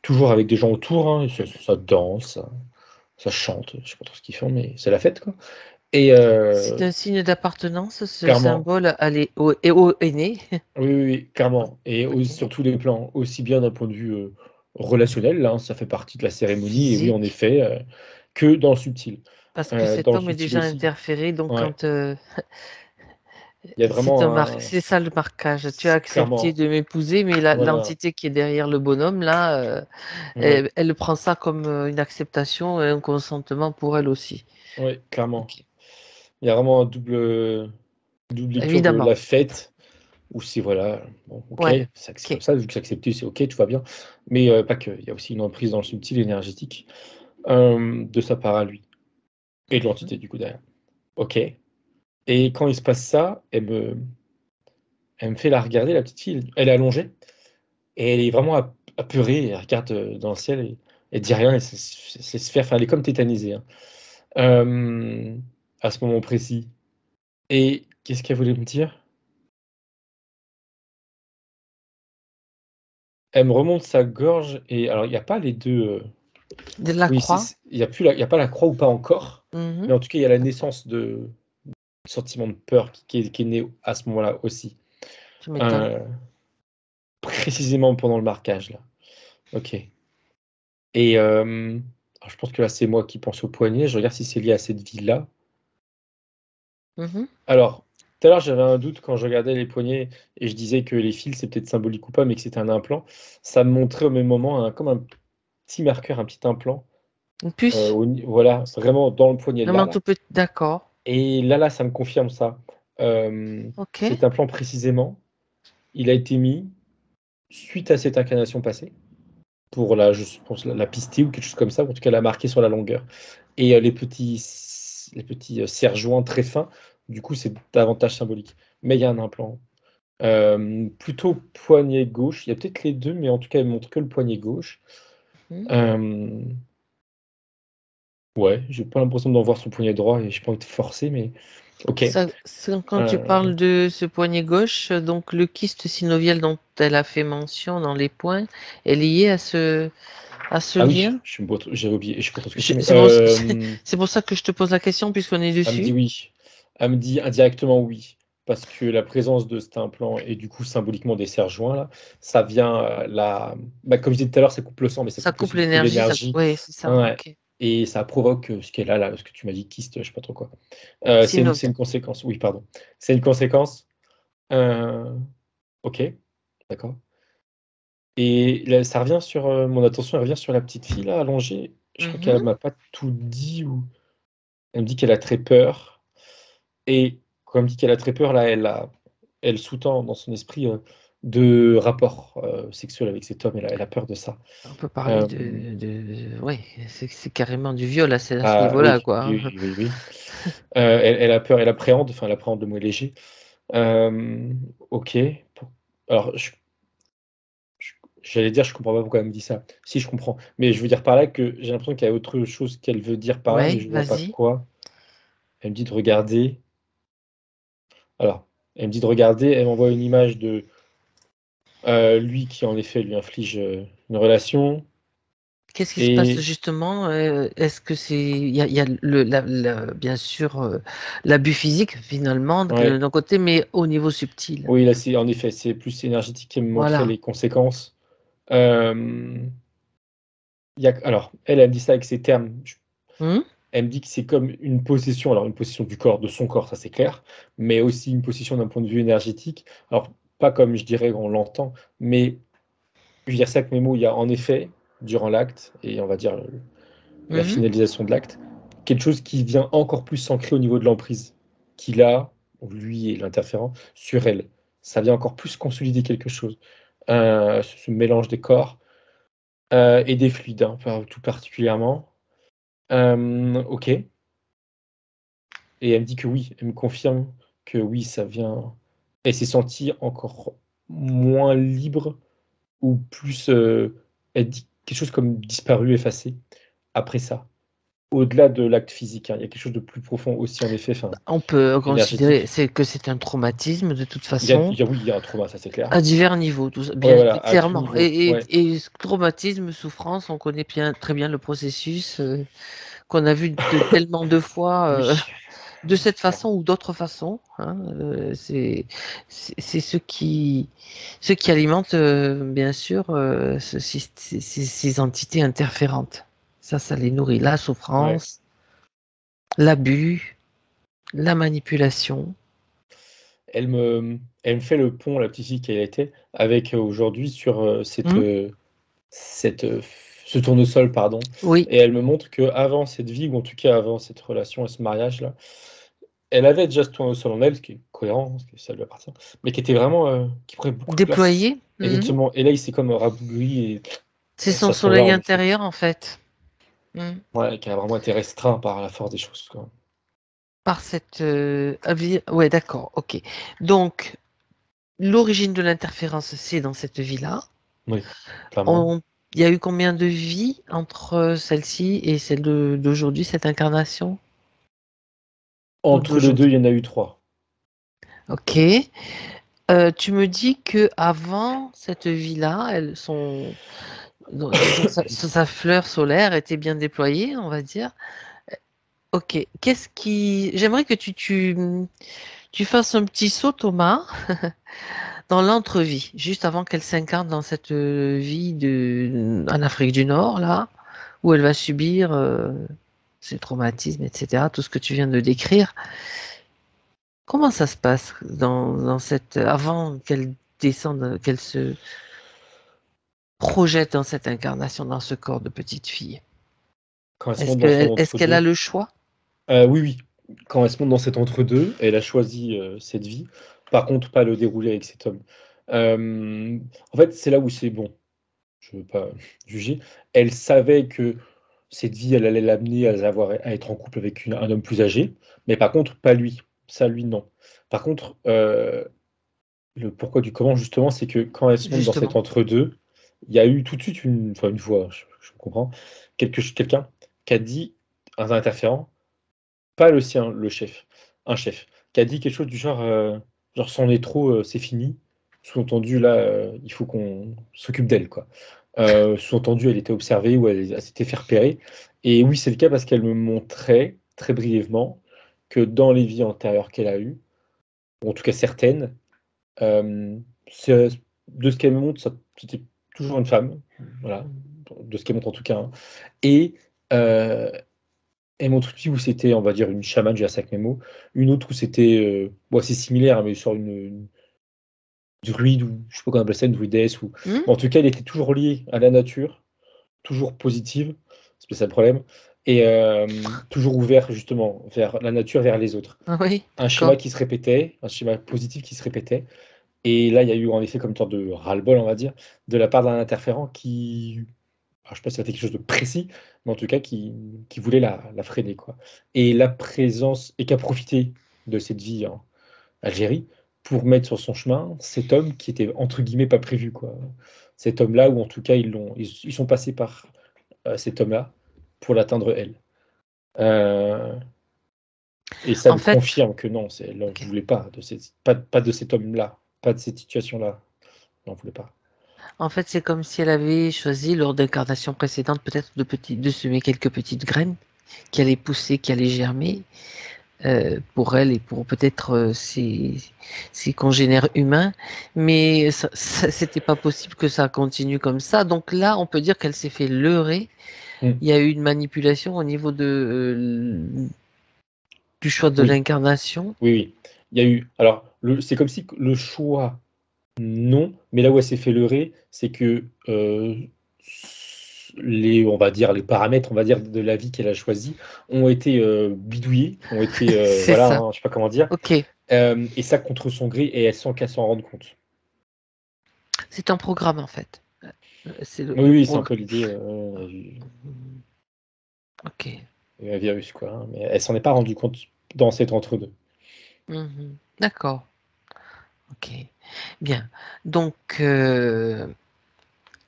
toujours avec des gens autour, hein, ça danse, ça chante, je sais pas trop ce qu'ils font, mais c'est la fête, quoi. Et C'est un signe d'appartenance, ce clairement, symbole au aîné. oui, oui, oui, clairement. Et Ok. sur tous les plans, aussi bien d'un point de vue relationnel, là, hein, ça fait partie de la cérémonie, et oui, en Physique. effet, que dans le subtil. Parce que cet Dans le homme est subtil déjà aussi. interféré, donc Ouais, quand il y a vraiment un... c'est ça le marquage. Tu as accepté Clairement, de m'épouser, mais voilà, l'entité qui est derrière le bonhomme, là, ouais, elle prend ça comme une acceptation et un consentement pour elle aussi. ouais, clairement. Ok. Il y a vraiment un double lecture de Évidemment. la fête, où c'est voilà, bon, ok, Ouais. c'est comme Ok. ça, vu que c'est accepté, c'est ok, tout va bien. Mais pas que, il y a aussi une emprise dans le subtil énergétique de sa part à lui, et de Mhm. l'entité du coup derrière. Ok. Et quand il se passe ça, elle me fait la regarder, la petite fille, elle est allongée, et elle est vraiment apeurée, elle regarde dans le ciel, et elle dit rien, elle se laisse faire, enfin, elle est comme tétanisée, hein. Euh, à ce moment précis. Et qu'est-ce qu'elle voulait me dire? Elle me remonte sa gorge, et alors il n'y a pas les deux. De la Oui, croix. il y a plus il y a pas la croix ou pas encore, Mhm. mais en tout cas, il y a la naissance de sentiment de peur qui est né à ce moment-là aussi. Tu m'étonnes. Euh, précisément pendant le marquage, là. Ok. Et alors je pense que là, c'est moi qui pense au poignet. Je regarde si c'est lié à cette ville-là. Mhm. Alors, tout à l'heure, j'avais un doute quand je regardais les poignets et je disais que les fils, c'est peut-être symbolique ou pas, mais que c'était un implant. Ça me montrait au même moment comme un petit marqueur, un petit implant. Une puce. Voilà, vraiment dans le poignet là, Vraiment là. tout petit. D'accord. Et là, ça me confirme ça. Ok. Cet implant précisément, il a été mis suite à cette incarnation passée, pour je pense, la pister ou quelque chose comme ça, ou en tout cas la marquer sur la longueur. Et les petits serre-joints très fins, du coup, c'est davantage symbolique. Mais il y a un implant. Plutôt poignet gauche. Il y a peut-être les deux, mais en tout cas, elle montre que le poignet gauche. Mhm. Euh, ouais, j'ai pas l'impression d'en voir son poignet droit et j'ai pas envie de forcer, mais ok. Quand tu Euh, parles de ce poignet gauche, donc le kyste synovial dont elle a fait mention dans les points est lié à ce ah oui, lien. j'avais oublié, je sais pas trop ce que c'est, mais C'est pour ça que je te pose la question puisqu'on est elle me dit dessus. oui. Elle me dit indirectement oui. Parce que la présence de cet implant et du coup symboliquement des serre-joints, là, ça vient, comme je disais tout à l'heure, ça coupe le sang, mais ça Ça coupe coupe aussi beaucoup l'énergie, l'énergie. oui, c'est ça, Ouais. ok. et ça provoque ce qu'elle a là, ce que tu m'as dit, kyste, je sais pas trop quoi. C'est une conséquence. Oui, pardon. C'est une conséquence. Ok, d'accord. Et là, ça revient sur mon attention, elle revient sur la petite fille là, allongée. Je crois qu'elle m'a pas tout dit, ou elle me dit qu'elle a très peur. Et quand elle me dit qu'elle a très peur, là, elle sous-tend dans son esprit de rapports sexuels avec cet homme. Elle a peur de ça. On peut parler oui, c'est carrément du viol à ce niveau-là, Oui, quoi. oui, oui, oui. Elle a peur, elle appréhende le mot est léger. Ok. Alors, j'allais dire, je comprends pas pourquoi elle me dit ça. Si, je comprends. Mais je veux dire par là que j'ai l'impression qu'il y a autre chose qu'elle veut dire par là, mais Ouais, je vois pas vas-y. quoi. Elle me dit de regarder. Alors, elle me dit de regarder, elle m'envoie une image de lui qui, en effet, lui inflige une relation. Qu'est-ce qui se passe Et justement? Est-ce que il y a bien sûr l'abus physique finalement ouais, d'un côté, mais au niveau subtil. oui, là, en effet, c'est plus énergétique qui me montrait Voilà. les conséquences. Euh, alors, elle me dit ça avec ses termes. Hmm. Elle me dit que c'est comme une possession, alors une possession du corps, de son corps, ça c'est clair, mais aussi une possession d'un point de vue énergétique. Alors, pas comme je dirais on l'entend, mais je veux dire ça avec mes mots, il y a en effet, durant l'acte, et on va dire la Mhm. finalisation de l'acte, quelque chose qui vient encore plus s'ancrer au niveau de l'emprise qu'il a, lui et l'interférent, sur elle. Ça vient encore plus consolider quelque chose. Ce mélange des corps et des fluides, hein, tout particulièrement. Ok. Et elle me dit que oui, elle me confirme que oui, ça vient. Elle s'est sentie encore moins libre, ou plus. Elle dit quelque chose comme disparu, effacé, après ça. Au-delà de l'acte physique, hein, il y a quelque chose de plus profond aussi, en effet, On peut considérer énergétique. que c'est un traumatisme de toute Il y a, façon, oui, il y a un trauma, ça c'est clair. à divers niveaux, Ouais, bien voilà, à tout clairement. niveau. Ouais, Et ce traumatisme, souffrance, on connaît très bien le processus qu'on a vu tellement de fois. oui, De cette façon clairement. ou d'autres façons, hein, c'est ce qui alimente bien sûr ces entités interférentes. Ça les nourrit. La Ouais. souffrance, l'abus, la manipulation. Elle me fait le pont, la petite fille qu'elle était, avec aujourd'hui sur Hmm. cette, ce tournesol, pardon. Oui, Et elle me montre qu'avant cette vie, ou en tout cas avant cette relation et ce mariage-là, elle avait déjà ce tournesol en elle, ce qui est cohérent, parce que ça lui appartient, mais qui était vraiment, qui prenait beaucoup de place. déployé. Hmm. Exactement. Et là, il s'est comme rabougri et C'est son ça se voit soleil en effet. intérieur en fait. Hmm. Ouais, qui a vraiment été restreint par la force des choses, quoi. Par cette ouais, d'accord, ok. Donc l'origine de l'interférence, c'est dans cette vie-là. Oui, clairement. On- Il y a eu combien de vies entre celle-ci et celle d'aujourd'hui, cette incarnation ou Entre les deux, d'aujourd'hui? il y en a eu 3. Ok. Tu me dis que avant cette vie-là, disons, sa fleur solaire était bien déployée, on va dire. Ok. J'aimerais que tu fasses un petit saut, Thomas, dans l'entrevie, juste avant qu'elle s'incarne dans cette vie en Afrique du Nord, là, où elle va subir ces traumatismes, etc., tout ce que tu viens de décrire. Comment ça se passe avant qu'elle descende, qu'elle se projette dans cette incarnation, dans ce corps de petite fille? Quand elle se monte dans son Est-ce qu'elle a entre-deux. le choix? Oui, oui. Quand elle se monte dans cet entre-deux, elle a choisi cette vie. Par contre, pas le dérouler avec cet homme. En fait, c'est là où c'est bon. Je veux pas juger. Elle savait que cette vie, elle allait l'amener à être en couple avec un homme plus âgé, mais par contre, pas lui. Ça, lui, non. Par contre, le pourquoi du comment, justement, c'est que quand elle se monte dans cet Justement. entre-deux, il y a eu tout de suite une voix, je comprends, quelqu'un qui a dit, un interférent, pas le sien, le chef, un chef, qui a dit quelque chose du genre, genre: «C'en est trop, c'est fini». Sous-entendu là, il faut qu'on s'occupe d'elle, quoi. Sous-entendu, elle était observée ou elle s'était fait repérer, et oui, c'est le cas parce qu'elle me montrait, très brièvement, que dans les vies antérieures qu'elle a eues, ou en tout cas certaines, c'est de ce qu'elle me montre, c'était toujours une femme, voilà, de ce qu'elle montre en tout cas, hein, et Et mon truc où c'était, on va dire, une chamane, j'ai à 5 mes mots. Une autre où c'était, bon, c'est similaire, mais sur une druide, ou je sais pas comment on appelle ça, une druidesse, ou en tout cas, elle était toujours liée à la nature, toujours positive, c'est ça le problème, et toujours ouvert justement vers la nature, vers les autres. Oui, Un schéma qui se répétait, un schéma positif qui se répétait. Et là, il y a eu en effet comme une sorte de ras-le-bol, on va dire, de la part d'un interférent qui, alors, je sais pas si c'était quelque chose de précis, mais en tout cas qui voulait la freiner, quoi. Et la présence, et qui a profité de cette vie en Algérie pour mettre sur son chemin cet homme qui était entre guillemets pas prévu, quoi. Cet homme-là, ou en tout cas ils sont passés par cet homme-là pour l'atteindre elle. Et ça En me fait, confirme que non, elle n'en ok. voulait pas pas de cet homme-là, pas de cette situation-là. Elle n'en voulait pas. En fait, c'est comme si elle avait choisi lors d'incarnations précédentes peut-être de semer quelques petites graines qui allaient pousser, qui allaient germer pour elle et pour peut-être ses congénères humains. Mais c'était pas possible que ça continue comme ça. Donc là, on peut dire qu'elle s'est fait leurrer. Mm. Il y a eu une manipulation au niveau du choix de Oui, l'incarnation. oui, oui. Il y a eu. Alors, c'est comme si le choix, non, mais là où elle s'est fait leurrer, c'est que on va dire, les paramètres, on va dire, de la vie qu'elle a choisi ont été bidouillés, ont été, C'est voilà, ça. hein, je sais pas comment dire, Ok. et ça contre son gré, et elle sent qu'elle s'en rende compte. C'est un programme en fait. C'est Oui, le oui, c'est un programme. peu l'idée, Ok. un virus, quoi, hein, mais elle s'en est pas rendue compte dans cet entre-deux. Mhm. D'accord. Ok. Bien. Donc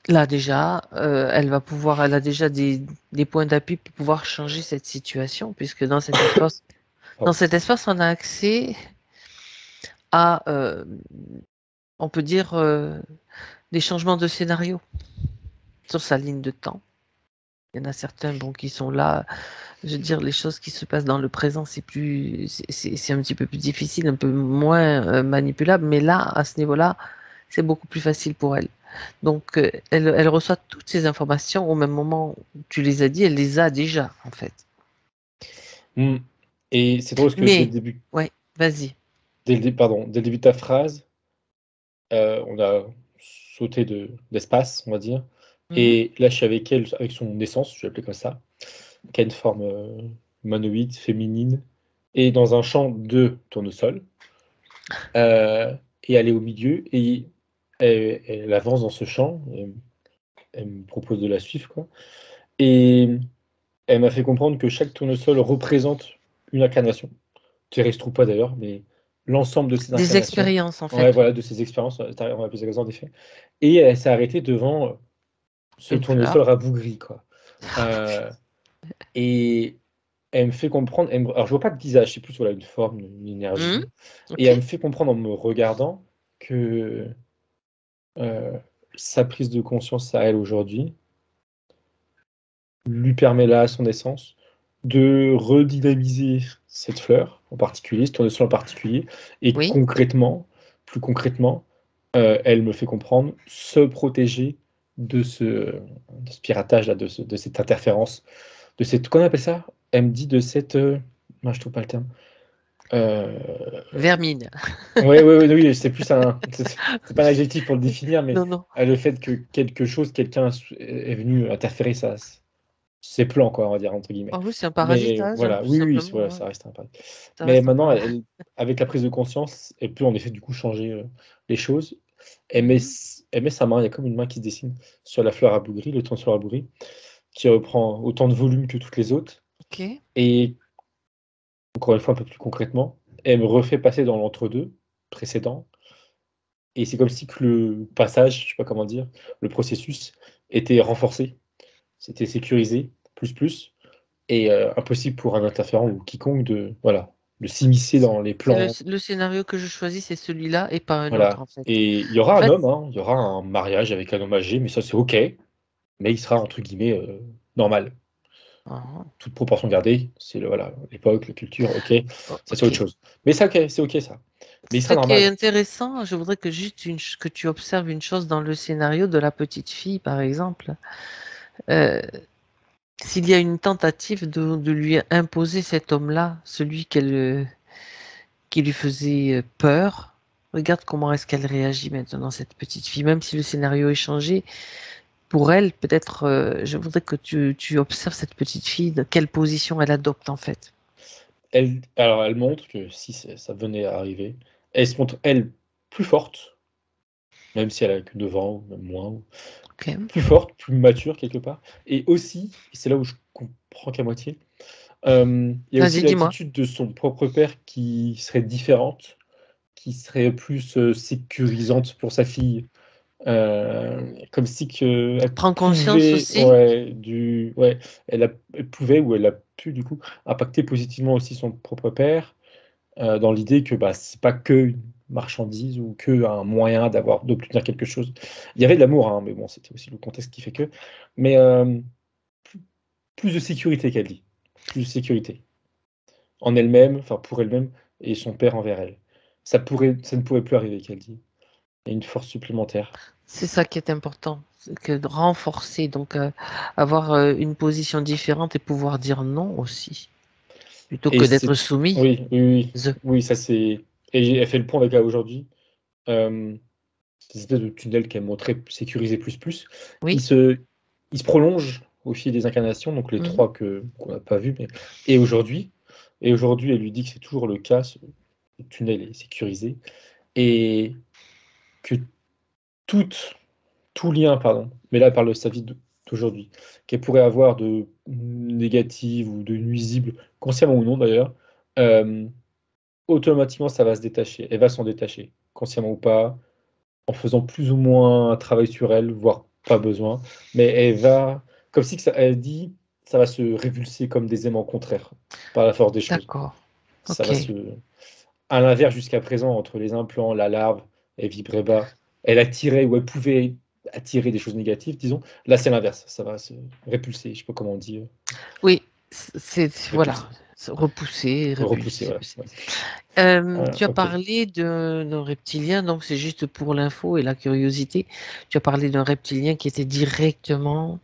là déjà, elle a déjà des points d'appui pour pouvoir changer cette situation, puisque dans Pardon. cet espace, on a accès à, on peut dire, des changements de scénario sur sa ligne de temps. Il y en a certains, bon, qui sont là. Je veux dire, les choses qui se passent dans le présent, c'est un petit peu plus difficile, un peu moins manipulable, mais là, à ce niveau-là, c'est beaucoup plus facile pour elle. Donc, elle reçoit toutes ces informations au même moment où tu les as dit, elle les a déjà, en fait. Mm. Et c'est drôle parce que dès le Mais, début, ouais, vas-y. pardon, dès le début de ta phrase, on a sauté d'espace, on va dire. Mhm. Et là, je suis avec elle, avec son essence, je vais l'appeler comme ça, qui a une forme humanoïde, féminine, et dans un champ de tournesol. Et elle est au milieu, et elle avance dans ce champ, et elle me propose de la suivre, quoi. Et elle m'a fait comprendre que chaque tournesol représente une incarnation, terrestre ou pas d'ailleurs, mais l'ensemble de ces Des incarnations, expériences, en ouais, fait. voilà, de ces expériences, on va appeler ça comme ça, en effet. Et elle s'est arrêtée devant ce Une tournesol fleur. rabougri, quoi. Et elle me fait comprendre, alors je vois pas de visage, c'est plus voilà, une forme, une Mhm. énergie. Et Ok. elle me fait comprendre en me regardant que euh, sa prise de conscience à elle aujourd'hui lui permet là, à son essence, de redynamiser cette fleur en particulier, ce tournesol en particulier, et Oui. concrètement, plus concrètement, elle me fait comprendre se protéger de ce piratage, là, de cette interférence, de cette, qu'on appelle ça? Elle me dit de cette, non, je trouve pas le terme. Euh, Vermine. ouais, ouais, ouais, oui, c'est plus c'est pas un adjectif pour le définir, mais Non, non. le fait que quelqu'un est venu interférer ses plans, quoi, on va dire, entre guillemets. Ah oui, c'est un Mais paragitage, hein, voilà, tout oui, oui, voilà, simplement. Ouais. ça reste un parti. Ça Mais reste un maintenant, paragitage. avec la prise de conscience, elle peut en effet du coup changer les choses. Mhm. Elle met sa main, il y a comme une main qui se dessine sur la fleur abougrie, le tournesol abougri, qui reprend autant de volume que toutes les autres. Ok. Et encore une fois, un peu plus concrètement, elle me refait passer dans l'entre-deux précédent. Et c'est comme si que le passage, je sais pas comment dire, le processus était renforcé, c'était sécurisé, plus. Et impossible pour un interférent ou quiconque de s'immiscer dans les C'est plans. le scénario que je choisis, c'est celui-là et pas un autre, Voilà. en fait. Et il y En aura un fait, homme, hein, il y aura un mariage avec un homme âgé, mais ça c'est OK, mais il sera entre guillemets normal. ah, Toute proportion gardée, c'est voilà, l'époque, la culture, OK, ça c'est autre ok. chose. Mais ça, OK, c'est OK ça. Mais il Ce sera qui est normal. intéressant, je voudrais que juste que tu observes une chose dans le scénario de la petite fille, par exemple. Euh, s'il y a une tentative de lui imposer cet homme-là, celui qui lui faisait peur, regarde comment est-ce qu'elle réagit maintenant, cette petite fille. Même si le scénario est changé, pour elle, peut-être, je voudrais que tu observes cette petite fille, de quelle position elle adopte en fait. Alors, elle montre que si ça venait à arriver, elle se montre, elle, plus forte, même si elle a que 9 ans, ou même moins, Ok. plus forte, plus mature quelque part. Et aussi, et c'est là où je comprends qu'à moitié, il y a aussi Vas-y, dis-moi. l'attitude de son propre père qui serait différente, qui serait plus sécurisante pour sa fille. Comme si elle Prends conscience pouvait, aussi. ouais, elle pouvait ou elle a pu du coup impacter positivement aussi son propre père, dans l'idée que bah, c'est pas que une marchandise ou que un moyen d'obtenir quelque chose. Il y avait de l'amour, hein, mais bon, c'était aussi le contexte qui fait que. Mais plus, plus de sécurité qu'elle dit, plus de sécurité en elle-même, enfin pour elle-même et son père envers elle. Ça ne pourrait plus arriver qu'elle dit. Il y a une force supplémentaire. C'est ça qui est important, c'est que de renforcer, donc avoir une position différente et pouvoir dire non aussi, plutôt Et que d'être c'est soumis. oui, oui, oui, The- oui, ça c'est et elle fait le point avec elle aujourd'hui. Hem, Cette espèce de tunnel qu'elle montrait sécurisé plus, plus, il Oui. se il se prolonge au fil des incarnations, donc les Mhm. 3 qu'on n'a pas vus, mais et aujourd'hui, elle lui dit que c'est toujours le cas, ce le tunnel est sécurisé et que toute tout lien, pardon, mais là, elle parle de sa vie d'aujourd'hui, qu'elle pourrait avoir de négative ou de nuisible, consciemment ou non d'ailleurs, hem automatiquement, ça va se détacher. Elle va s'en détacher, consciemment ou pas, en faisant plus ou moins un travail sur elle, voire pas besoin. Mais elle va, comme si que ça, elle dit, ça va se révulser comme des aimants contraires par la force des choses. D'accord. Ça Ok. va se, à l'inverse, jusqu'à présent, entre les implants, la larve, elle vibrait bas. Elle attirait ou elle pouvait attirer des choses négatives, disons. Là, c'est l'inverse. Ça va se répulser. Je sais pas comment on dit. Oui, voilà, Répulser. repousser, Repousser, repulser. voilà. Ouais. Tu as Ok. parlé d'un reptilien, donc c'est juste pour l'info et la curiosité. Tu as parlé d'un reptilien qui était directement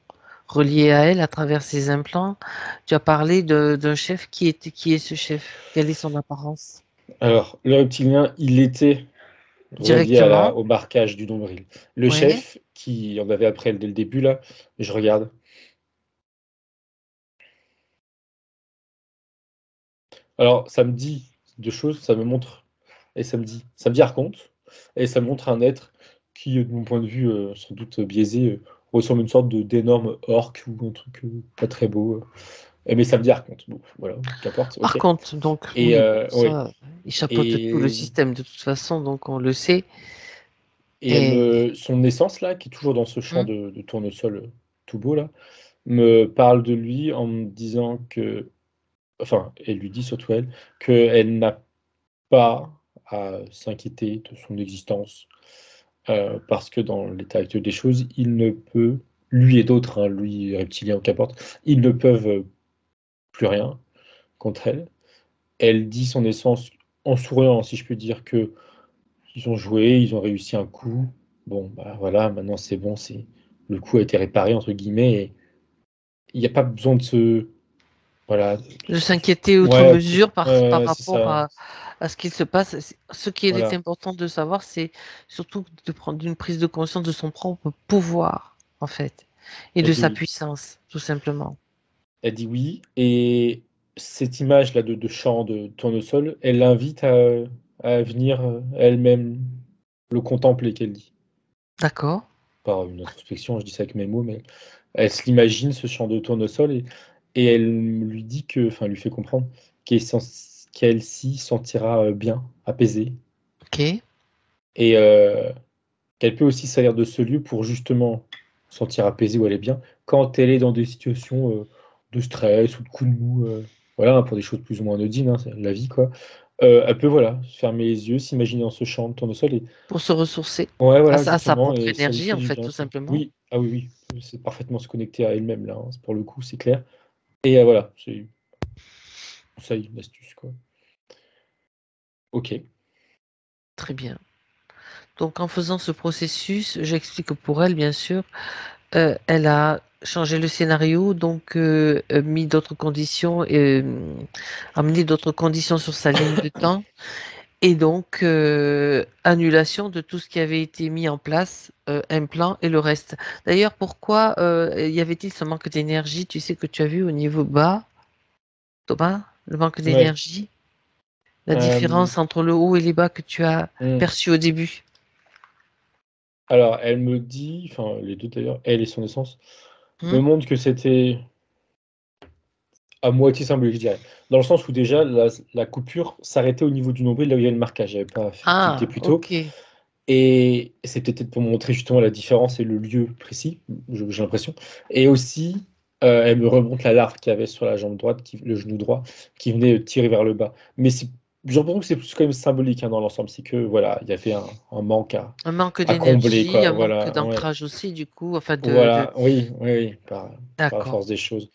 relié à elle à travers ses implants. Tu as parlé d'un chef qui est ce chef? Quelle est son apparence? Alors, le reptilien, il était relié Directement, au marquage du nombril. Le ouais. chef, qui en avait après dès le début là, je regarde. Alors ça me dit 2 choses, ça me montre et ça me dit Archonte et ça me montre un être qui, de mon point de vue, sans doute biaisé, ressemble à une sorte d'énorme orc ou un truc, pas très beau, mais ça me dit Archonte. Bon, voilà, qu'importe, OK Par contre, donc et oui, ouais ça, il chapeaute tout le et système de toute façon, donc on le sait. et Et son essence là, qui est toujours dans ce champ hmm, de tournesol, tout beau là, me parle de lui en me disant que enfin, elle lui dit surtout elle, qu'elle n'a pas à s'inquiéter de son existence, parce que dans l'état actuel des choses, il ne peut lui et d'autres, hein, lui, reptilien, qu'importe, ils ne peuvent, plus rien contre elle. Elle dit son essence en souriant, si je peux dire, qu'ils ont joué, ils ont réussi un coup. Bon, bah, voilà, maintenant c'est bon, c'est le coup a été «réparé» entre guillemets et il n'y a pas besoin de se voilà, de s'inquiéter outre ouais, mesure par c'est rapport ça, à ce qu'il se passe. Ce qui est voilà. important de savoir, c'est surtout de prendre une prise de conscience de son propre pouvoir, en fait, et Elle de dit sa oui. puissance, tout simplement. Elle dit oui et cette image-là de champ de tournesol, elle l'invite à venir, elle-même le contempler qu'elle dit. D'accord? Par une introspection, je dis ça avec mes mots, mais elle se l'imagine ce champ de tournesol et elle lui dit que enfin, elle lui fait comprendre qu'elle s'y sentira, bien, apaisée Ok. et qu'elle peut aussi servir de ce lieu pour justement se sentir apaisée où elle est bien, quand elle est dans des situations, de stress ou de coups de mou, voilà, pour des choses plus ou moins anodines, hein, c'est la vie quoi. Elle peut voilà, fermer les yeux, s'imaginer dans ce champ de tournesol et Pour se ressourcer ouais, voilà, à sa exactement propre et ça lui énergie, fait en du fait, bien tout ça. simplement. Oui, ah oui, oui, c'est parfaitement se connecter à elle-même là, hein, pour le coup, c'est clair et voilà, c'est ça une astuce quoi. OK. Très bien. Donc, en faisant ce processus, j'explique que pour elle, bien sûr, elle a changer le scénario, donc mis d'autres conditions, amener d'autres conditions sur sa ligne de temps, et donc annulation de tout ce qui avait été mis en place, un plan et le reste. D'ailleurs, pourquoi y avait-il ce manque d'énergie, tu sais, que tu as vu au niveau bas, Thomas, le manque Ouais. d'énergie, la Euh, différence entre le haut et les bas que tu as hmm. perçu au début? Alors, elle me dit, enfin, les deux d'ailleurs, elle et son essence, me Hmm. montrent que c'était à moitié symbolique, je dirais. Dans le sens où déjà, la coupure s'arrêtait au niveau du nombril, là où il y avait le marquage. J'avais pas tilté Ah, plus tôt. ok. Et c'était peut-être pour montrer justement la différence et le lieu précis, j'ai l'impression. Et aussi, elle me remonte la larve qu'il y avait sur la jambe droite, le genou droit, qui venait tirer vers le bas. Mais j'ai l'impression que c'est plus quand même symbolique hein, dans l'ensemble. C'est que voilà, il y avait un manque Un manque à combler, d'énergie, quoi. un manque Voilà, ouais. d'ancrage aussi, du coup, enfin Voilà, oui, oui, oui, par la D'accord. force des choses.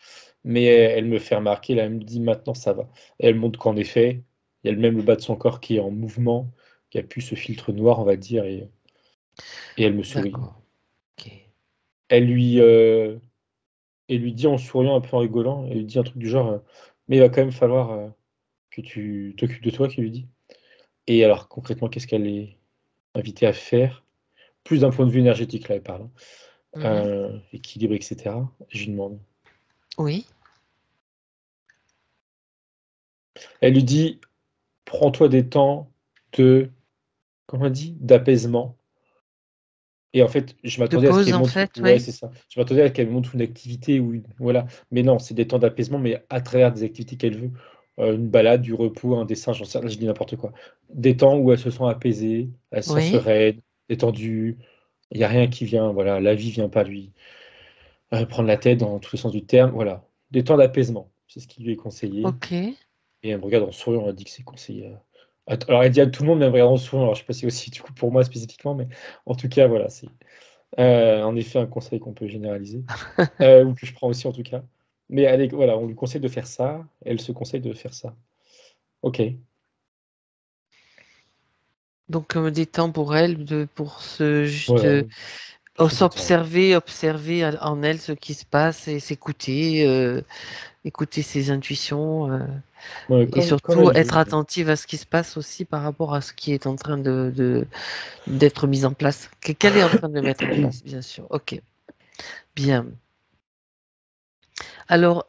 Mais elle me fait remarquer, là, elle me dit maintenant ça va. Et elle montre qu'en effet, il y a même le bas de son corps qui est en mouvement, qui a pu ce filtre noir, on va dire, et elle me sourit. D'accord. Ok. Elle lui, elle lui dit en souriant, un peu en rigolant, elle lui dit un truc du genre mais il va quand même falloir que tu t'occupes de toi, qu'il lui dit. Et alors, concrètement, qu'est-ce qu'elle est invitée à faire? Plus d'un point de vue énergétique, là, elle parle, hein, Mhm. équilibre, etc. Je lui demande. Oui. Elle lui dit prends-toi des temps de, comment on dit, d'apaisement. Et en fait, je De m'attendais à ce pause, qu'elle en montre, fait, ouais, oui. c'est ça. Je m'attendais à qu'elle montre une activité ou voilà. Mais non, c'est des temps d'apaisement, mais à travers des activités qu'elle veut. Une balade, du repos, un dessin, j'en sais rien, je dis n'importe quoi. Des temps où elle se sent apaisée, elle se sent Oui. sereine, détendue. Il n'y a rien qui vient, voilà. La vie vient pas lui prendre la tête dans tous les sens du terme. Voilà. Des temps d'apaisement, c'est ce qui lui est conseillé. Ok. Et elle me regarde en souriant, elle dit que c'est conseillé. Alors, elle dit à tout le monde, mais elle me regarde en souriant. Alors, je sais pas si aussi du coup pour moi spécifiquement, mais en tout cas, voilà, c'est en effet un conseil qu'on peut généraliser, ou que je prends aussi en tout cas. Mais elle voilà, on lui conseille de faire ça, elle se conseille de faire ça. Ok, Donc, des temps pour elle, pour se juste voilà, se détendre. s'observer, observer en elle ce qui se passe et s'écouter, écouter ses intuitions, Ouais, et comme surtout elle veut. être attentive à ce qui se passe aussi par rapport à ce qui est en train d'être mis en place, qu'elle est en train de mettre en place, bien sûr. Ok, bien. Alors,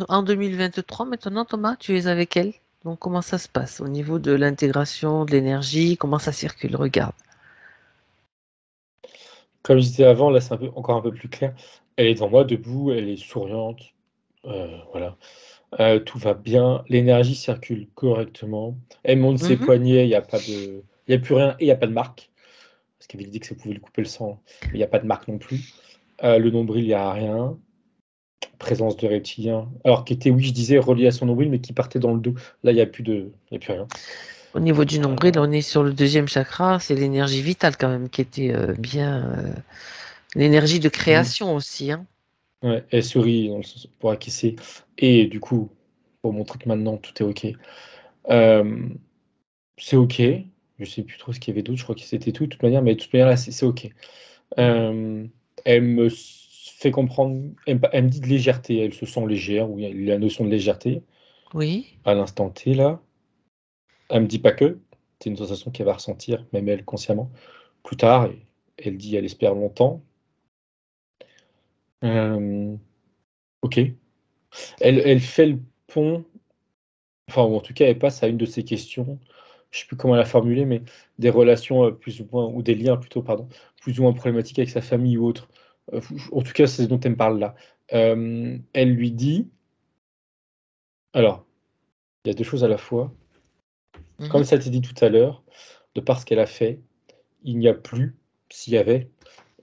en 2023, maintenant, Thomas, tu es avec elle. Donc, comment ça se passe au niveau de l'intégration, de l'énergie? Comment ça circule? Regarde. Comme je disais avant, là c'est encore un peu plus clair. Elle est devant moi, debout, elle est souriante, voilà. Tout va bien, l'énergie circule correctement. Elle monte ses Mhm. poignets, il y a plus rien et il y a pas de marque. Parce qu'elle avait dit que ça pouvait lui couper le sang, mais il y a pas de marque non plus. Le nombril, il y a rien. Présence de reptiliens, alors qui était, oui, je disais, relié à son nombril, mais qui partait dans le dos. Là, il y a plus rien. Au niveau du nombril, Euh, on est sur le deuxième chakra. C'est l'énergie vitale quand même qui était bien. L'énergie de mhm. création aussi, hein. Ouais, elle sourit dans le sens pour acquiescer. Et du coup, pour montrer que maintenant, tout est OK. Euh, c'est OK. Je sais plus trop ce qu'il y avait d'autre. Je crois que c'était tout, de toute manière. Mais de toute manière, là, c'est OK. Euh, elle me fait comprendre, elle me dit de légèreté. Elle se sent légère, oui, il y a la notion de légèreté Oui. à l'instant T, là. Elle me dit pas que. C'est une sensation qu'elle va ressentir, même elle, consciemment, plus tard. Et elle dit, elle espère longtemps. Euh, OK. Elle fait le pont, enfin, ou en tout cas, elle passe à une de ses questions. Je sais plus comment la formuler, mais des relations plus ou moins, ou des liens plutôt, pardon, plus ou moins problématiques avec sa famille ou autre. En tout cas, c'est ce dont elle me parle là. Elle lui dit, alors, il y a deux choses à la fois. Comme Mhm. ça a été dit tout à l'heure, de par ce qu'elle a fait, il n'y a plus, s'il y avait,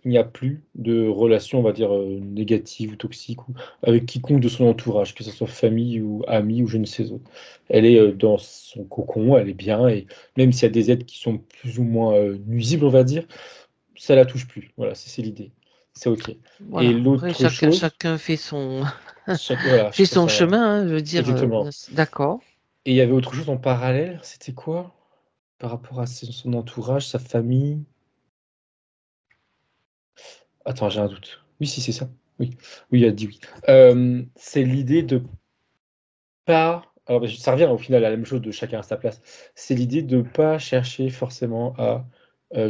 il n'y a plus de relation, on va dire, négative ou toxique ou avec quiconque de son entourage, que ce soit famille ou amis ou je ne sais où. Elle est dans son cocon, elle est bien, et même s'il y a des êtres qui sont plus ou moins nuisibles, on va dire, ça la touche plus. Voilà, c'est l'idée. C'est OK. Et Voilà. Après, l'autre chose, chacun fait son, voilà, fait chacun son ça. chemin, hein, je veux dire. Exactement. D'accord. Et il y avait autre chose en parallèle, c'était quoi? Par rapport à son entourage, sa famille. Attends, j'ai un doute. Oui, si, c'est ça. Oui, oui, il a dit oui. C'est l'idée de pas... Alors, ça revient au final à la même chose de chacun à sa place. C'est l'idée de pas chercher forcément à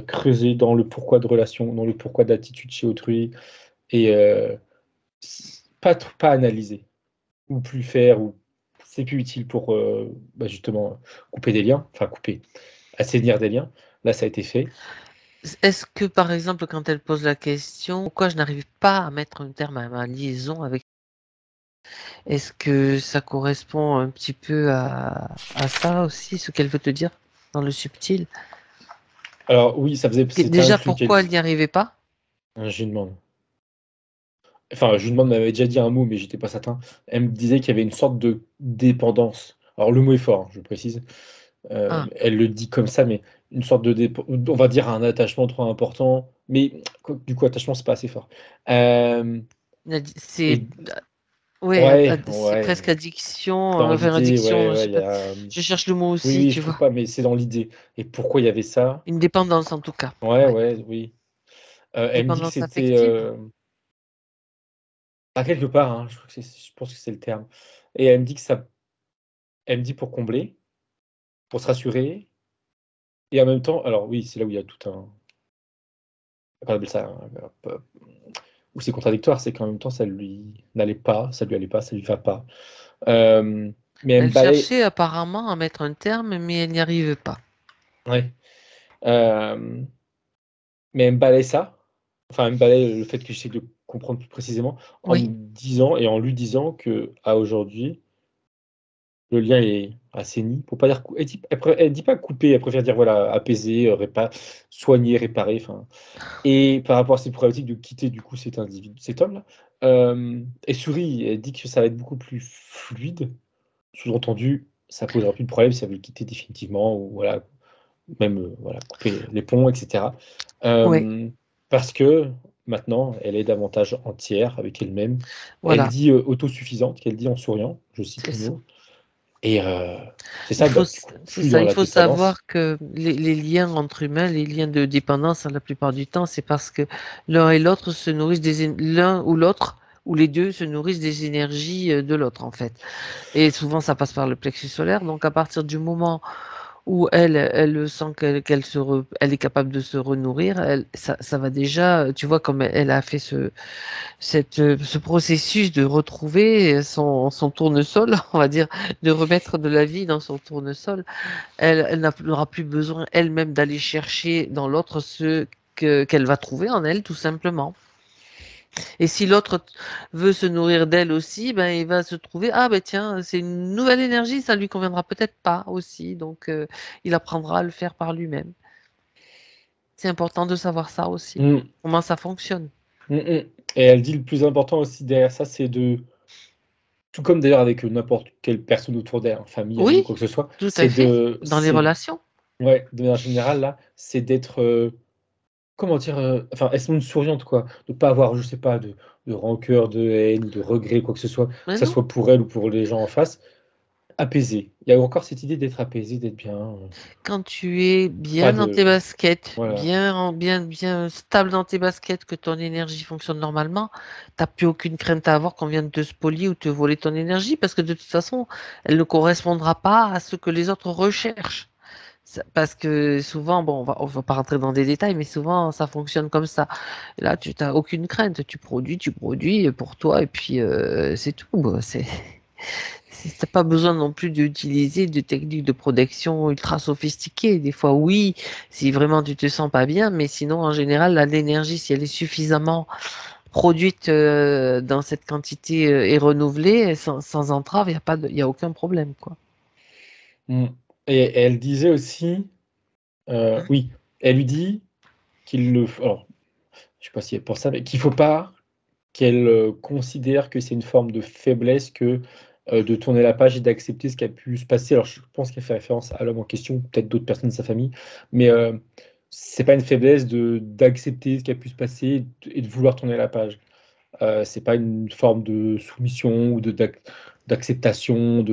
creuser dans le pourquoi de relation, dans le pourquoi d'attitude chez autrui, et pas analyser, ou plus faire, ou c'est plus utile pour justement couper des liens, enfin couper, assainir des liens. Là, ça a été fait. Est-ce que, par exemple, quand elle pose la question, pourquoi je n'arrive pas à mettre un terme à ma liaison avec... Est-ce que ça correspond un petit peu à ça aussi, ce qu'elle veut te dire dans le subtil? Alors oui, c'était Déjà, inclus. pourquoi elle n'y arrivait pas? Je lui demande. Enfin, je lui demande, m'avait déjà dit un mot, mais j'étais pas certain. Elle me disait qu'il y avait une sorte de dépendance. Alors le mot est fort, hein, je précise. Ah, Elle le dit comme ça, mais une sorte de on va dire un attachement trop important, mais du coup, attachement, c'est pas assez fort. c'est... Et Ouais, c'est ouais, presque addiction, dans enfin l'idée, addiction, je ouais, sais il y pas. a. Je cherche le mot Oui, aussi, oui, tu je trouve vois. pas, mais c'est dans l'idée. Et pourquoi il y avait ça? Une dépendance en tout cas. Ouais, Ouais. ouais, oui. Elle me dit que Dépendance c'était affective. à quelque part, hein, je pense que c'est le terme. Et elle me dit que ça, elle me dit pour combler, pour se rassurer, et en même temps, alors oui, c'est là où il y a tout un, on appelle ça, où c'est contradictoire, c'est qu'en même temps, ça lui n'allait pas, ça lui allait pas, ça lui va pas. Mais elle me Elle balaye, cherchait apparemment à mettre un terme, mais elle n'y arrivait pas. ouais, euh, mais elle me balaye ça, enfin, elle me balaye le fait que j'essaie de comprendre plus précisément, en me Oui, disant et en lui disant que à aujourd'hui, le lien est assaini, pour pas dire elle dit pas couper, elle préfère dire voilà, apaiser, soigner, réparer, enfin. Et par rapport à cette problématique de quitter du coup cet homme-là, elle sourit, elle dit que ça va être beaucoup plus fluide. Sous-entendu, ça posera plus de problème si elle veut le quitter définitivement ou voilà, même voilà, couper les ponts, etc. oui, Parce que maintenant, elle est davantage entière avec elle-même. Elle voilà. dit autosuffisante, qu'elle dit en souriant, je cite C'est les ça. mots. Et c'est ça, bah, du coup, C'est plus ça, dans il la faut dépendance. savoir que les liens entre humains, les liens de dépendance, la plupart du temps, c'est parce que l'un et l'autre se nourrissent l'un ou l'autre, ou les deux se nourrissent des énergies de l'autre, en fait. Et souvent, ça passe par le plexus solaire. Donc, à partir du moment où elle sent elle est capable de se renourrir, ça va déjà, tu vois, comme elle a fait ce processus de retrouver son tournesol, on va dire, de remettre de la vie dans son tournesol, elle n'aura plus besoin elle-même d'aller chercher dans l'autre qu'elle va trouver en elle, tout simplement. Et si l'autre veut se nourrir d'elle aussi, ben il va se trouver, ah ben tiens, c'est une nouvelle énergie, ça lui conviendra peut-être pas aussi, donc il apprendra à le faire par lui-même. C'est important de savoir ça aussi, Mm, comment ça fonctionne. mm. Et elle dit le plus important aussi derrière ça, c'est de, tout comme d'ailleurs avec n'importe quelle personne autour d'elle, hein, famille, amie, Oui, quoi que ce soit, tout à fait, dans les relations. ouais, de manière générale, là, c'est d'être, comment dire, enfin, elles sont souriantes, quoi. De pas avoir, je sais pas, de rancœur, de haine, de regret, quoi que ce soit, que Mais ça non. soit pour elle ou pour les gens en face. Apaisé. Il y a encore cette idée d'être apaisé, d'être bien, Quand tu es pas bien dans tes de, baskets, voilà. bien stable dans tes baskets, que ton énergie fonctionne normalement, t'as plus aucune crainte à avoir qu'on vienne te spolier ou te voler ton énergie, parce que de toute façon, elle ne correspondra pas à ce que les autres recherchent. Parce que souvent, bon, on va pas rentrer dans des détails, mais souvent, ça fonctionne comme ça. Là, tu n'as aucune crainte. Tu produis pour toi, et puis c'est tout. Bon, t'as pas besoin non plus d'utiliser de techniques de protection ultra sophistiquées. Des fois, oui, si vraiment tu te sens pas bien, mais sinon, en général, l'énergie, si elle est suffisamment produite dans cette quantité et renouvelée, sans entrave, il y a pas y a aucun problème, quoi. Mm. Et elle disait aussi, oui, elle lui dit alors, je sais pas si elle pense ça, mais qu'il faut pas qu'elle considère que c'est une forme de faiblesse que de tourner la page et d'accepter ce qui a pu se passer. Alors, je pense qu'elle fait référence à l'homme en question, peut-être d'autres personnes de sa famille, mais c'est pas une faiblesse d'accepter ce qui a pu se passer et de vouloir tourner la page. C'est pas une forme de soumission ou d'acceptation,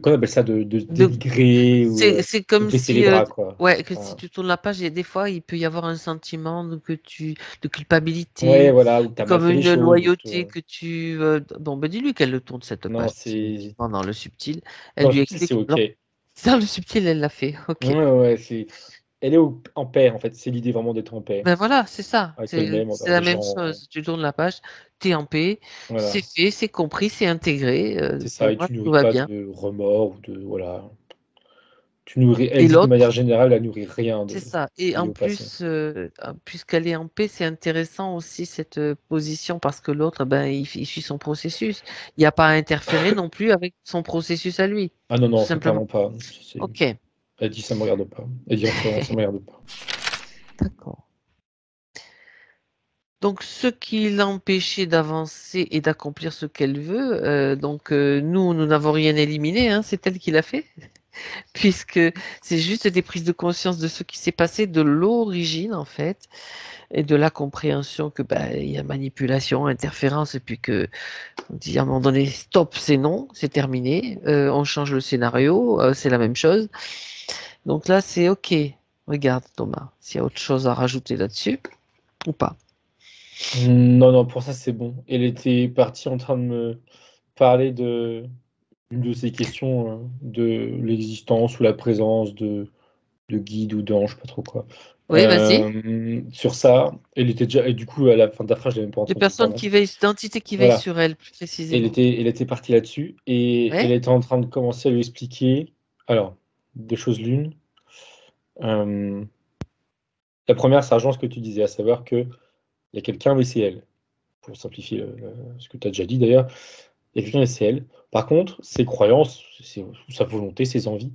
qu'on appelle ça, de dénigrer ou C'est de comme baisser si, les bras, quoi. ouais, que si Voilà. tu tournes la page, des fois, il peut y avoir un sentiment de Ouais, culpabilité, voilà, où tu as mal comme fait les une choses. loyauté que tu. Bon, ben dis-lui qu'elle le tourne cette Non, page c'est. définitivement dans le subtil. Elle Dans le lui subtil, c'est explique. OK. Non, dans le subtil, elle l'a fait. Ok. Ouais, elle est en paix, en fait. C'est l'idée vraiment d'être en paix Ben voilà, c'est ça. avec C'est elle-même, c'est envers la les même gens. chose. Tu tournes la page, tu es en paix, c'est Voilà. fait, c'est compris, c'est intégré. C'est ça, Pour et moi, tu tout nourris va pas bien. de remords ou de. Voilà. Tu nourris. Elle Et dit que de manière l'autre. générale, elle nourrit rien C'est ça et lié en au passé. plus, puisqu'elle est en paix, c'est intéressant aussi cette, position parce que l'autre, ben, il suit son processus. Il y a pas à interférer non plus avec son processus à lui, Ah non, tout non, c'est simplement. clairement pas. OK, Elle dit ça me regarde pas. Elle dit en ce moment, ça me regarde pas. d'accord. Donc ce qui l'empêchait d'avancer et d'accomplir ce qu'elle veut, nous n'avons rien éliminé, hein, c'est elle qui l'a fait, puisque c'est juste des prises de conscience de ce qui s'est passé de l'origine, en fait. Et de la compréhension que il y a manipulation, interférence, et puis que on dit à un moment donné stop, c'est non, c'est terminé, on change le scénario, c'est la même chose. Donc là, c'est OK. Regarde Thomas, s'il y a autre chose à rajouter là-dessus ou pas. Non, non, pour ça, c'est bon. Elle était partie en train de me parler de une de ces questions, de l'existence ou la présence de guides ou d'anges, pas trop quoi. Oui, vas-y. Sur ça, elle était déjà et du coup, à la fin de la phrase, je l'avais même pas Les entendu, personnes pardon. qui veillent, d'entités qui veillent Voilà, sur elle, plus précisément. elle était partie là-dessus et elle Ouais. était en train de commencer à lui expliquer alors, 2 choses l'une, hem, la première, ça rejoint ce que tu disais, à savoir qu'il y a quelqu'un, mais c'est elle. Pour simplifier, ce que tu as déjà dit d'ailleurs, il y a quelqu'un, mais c'est elle. Par contre, ses croyances, sa volonté, ses envies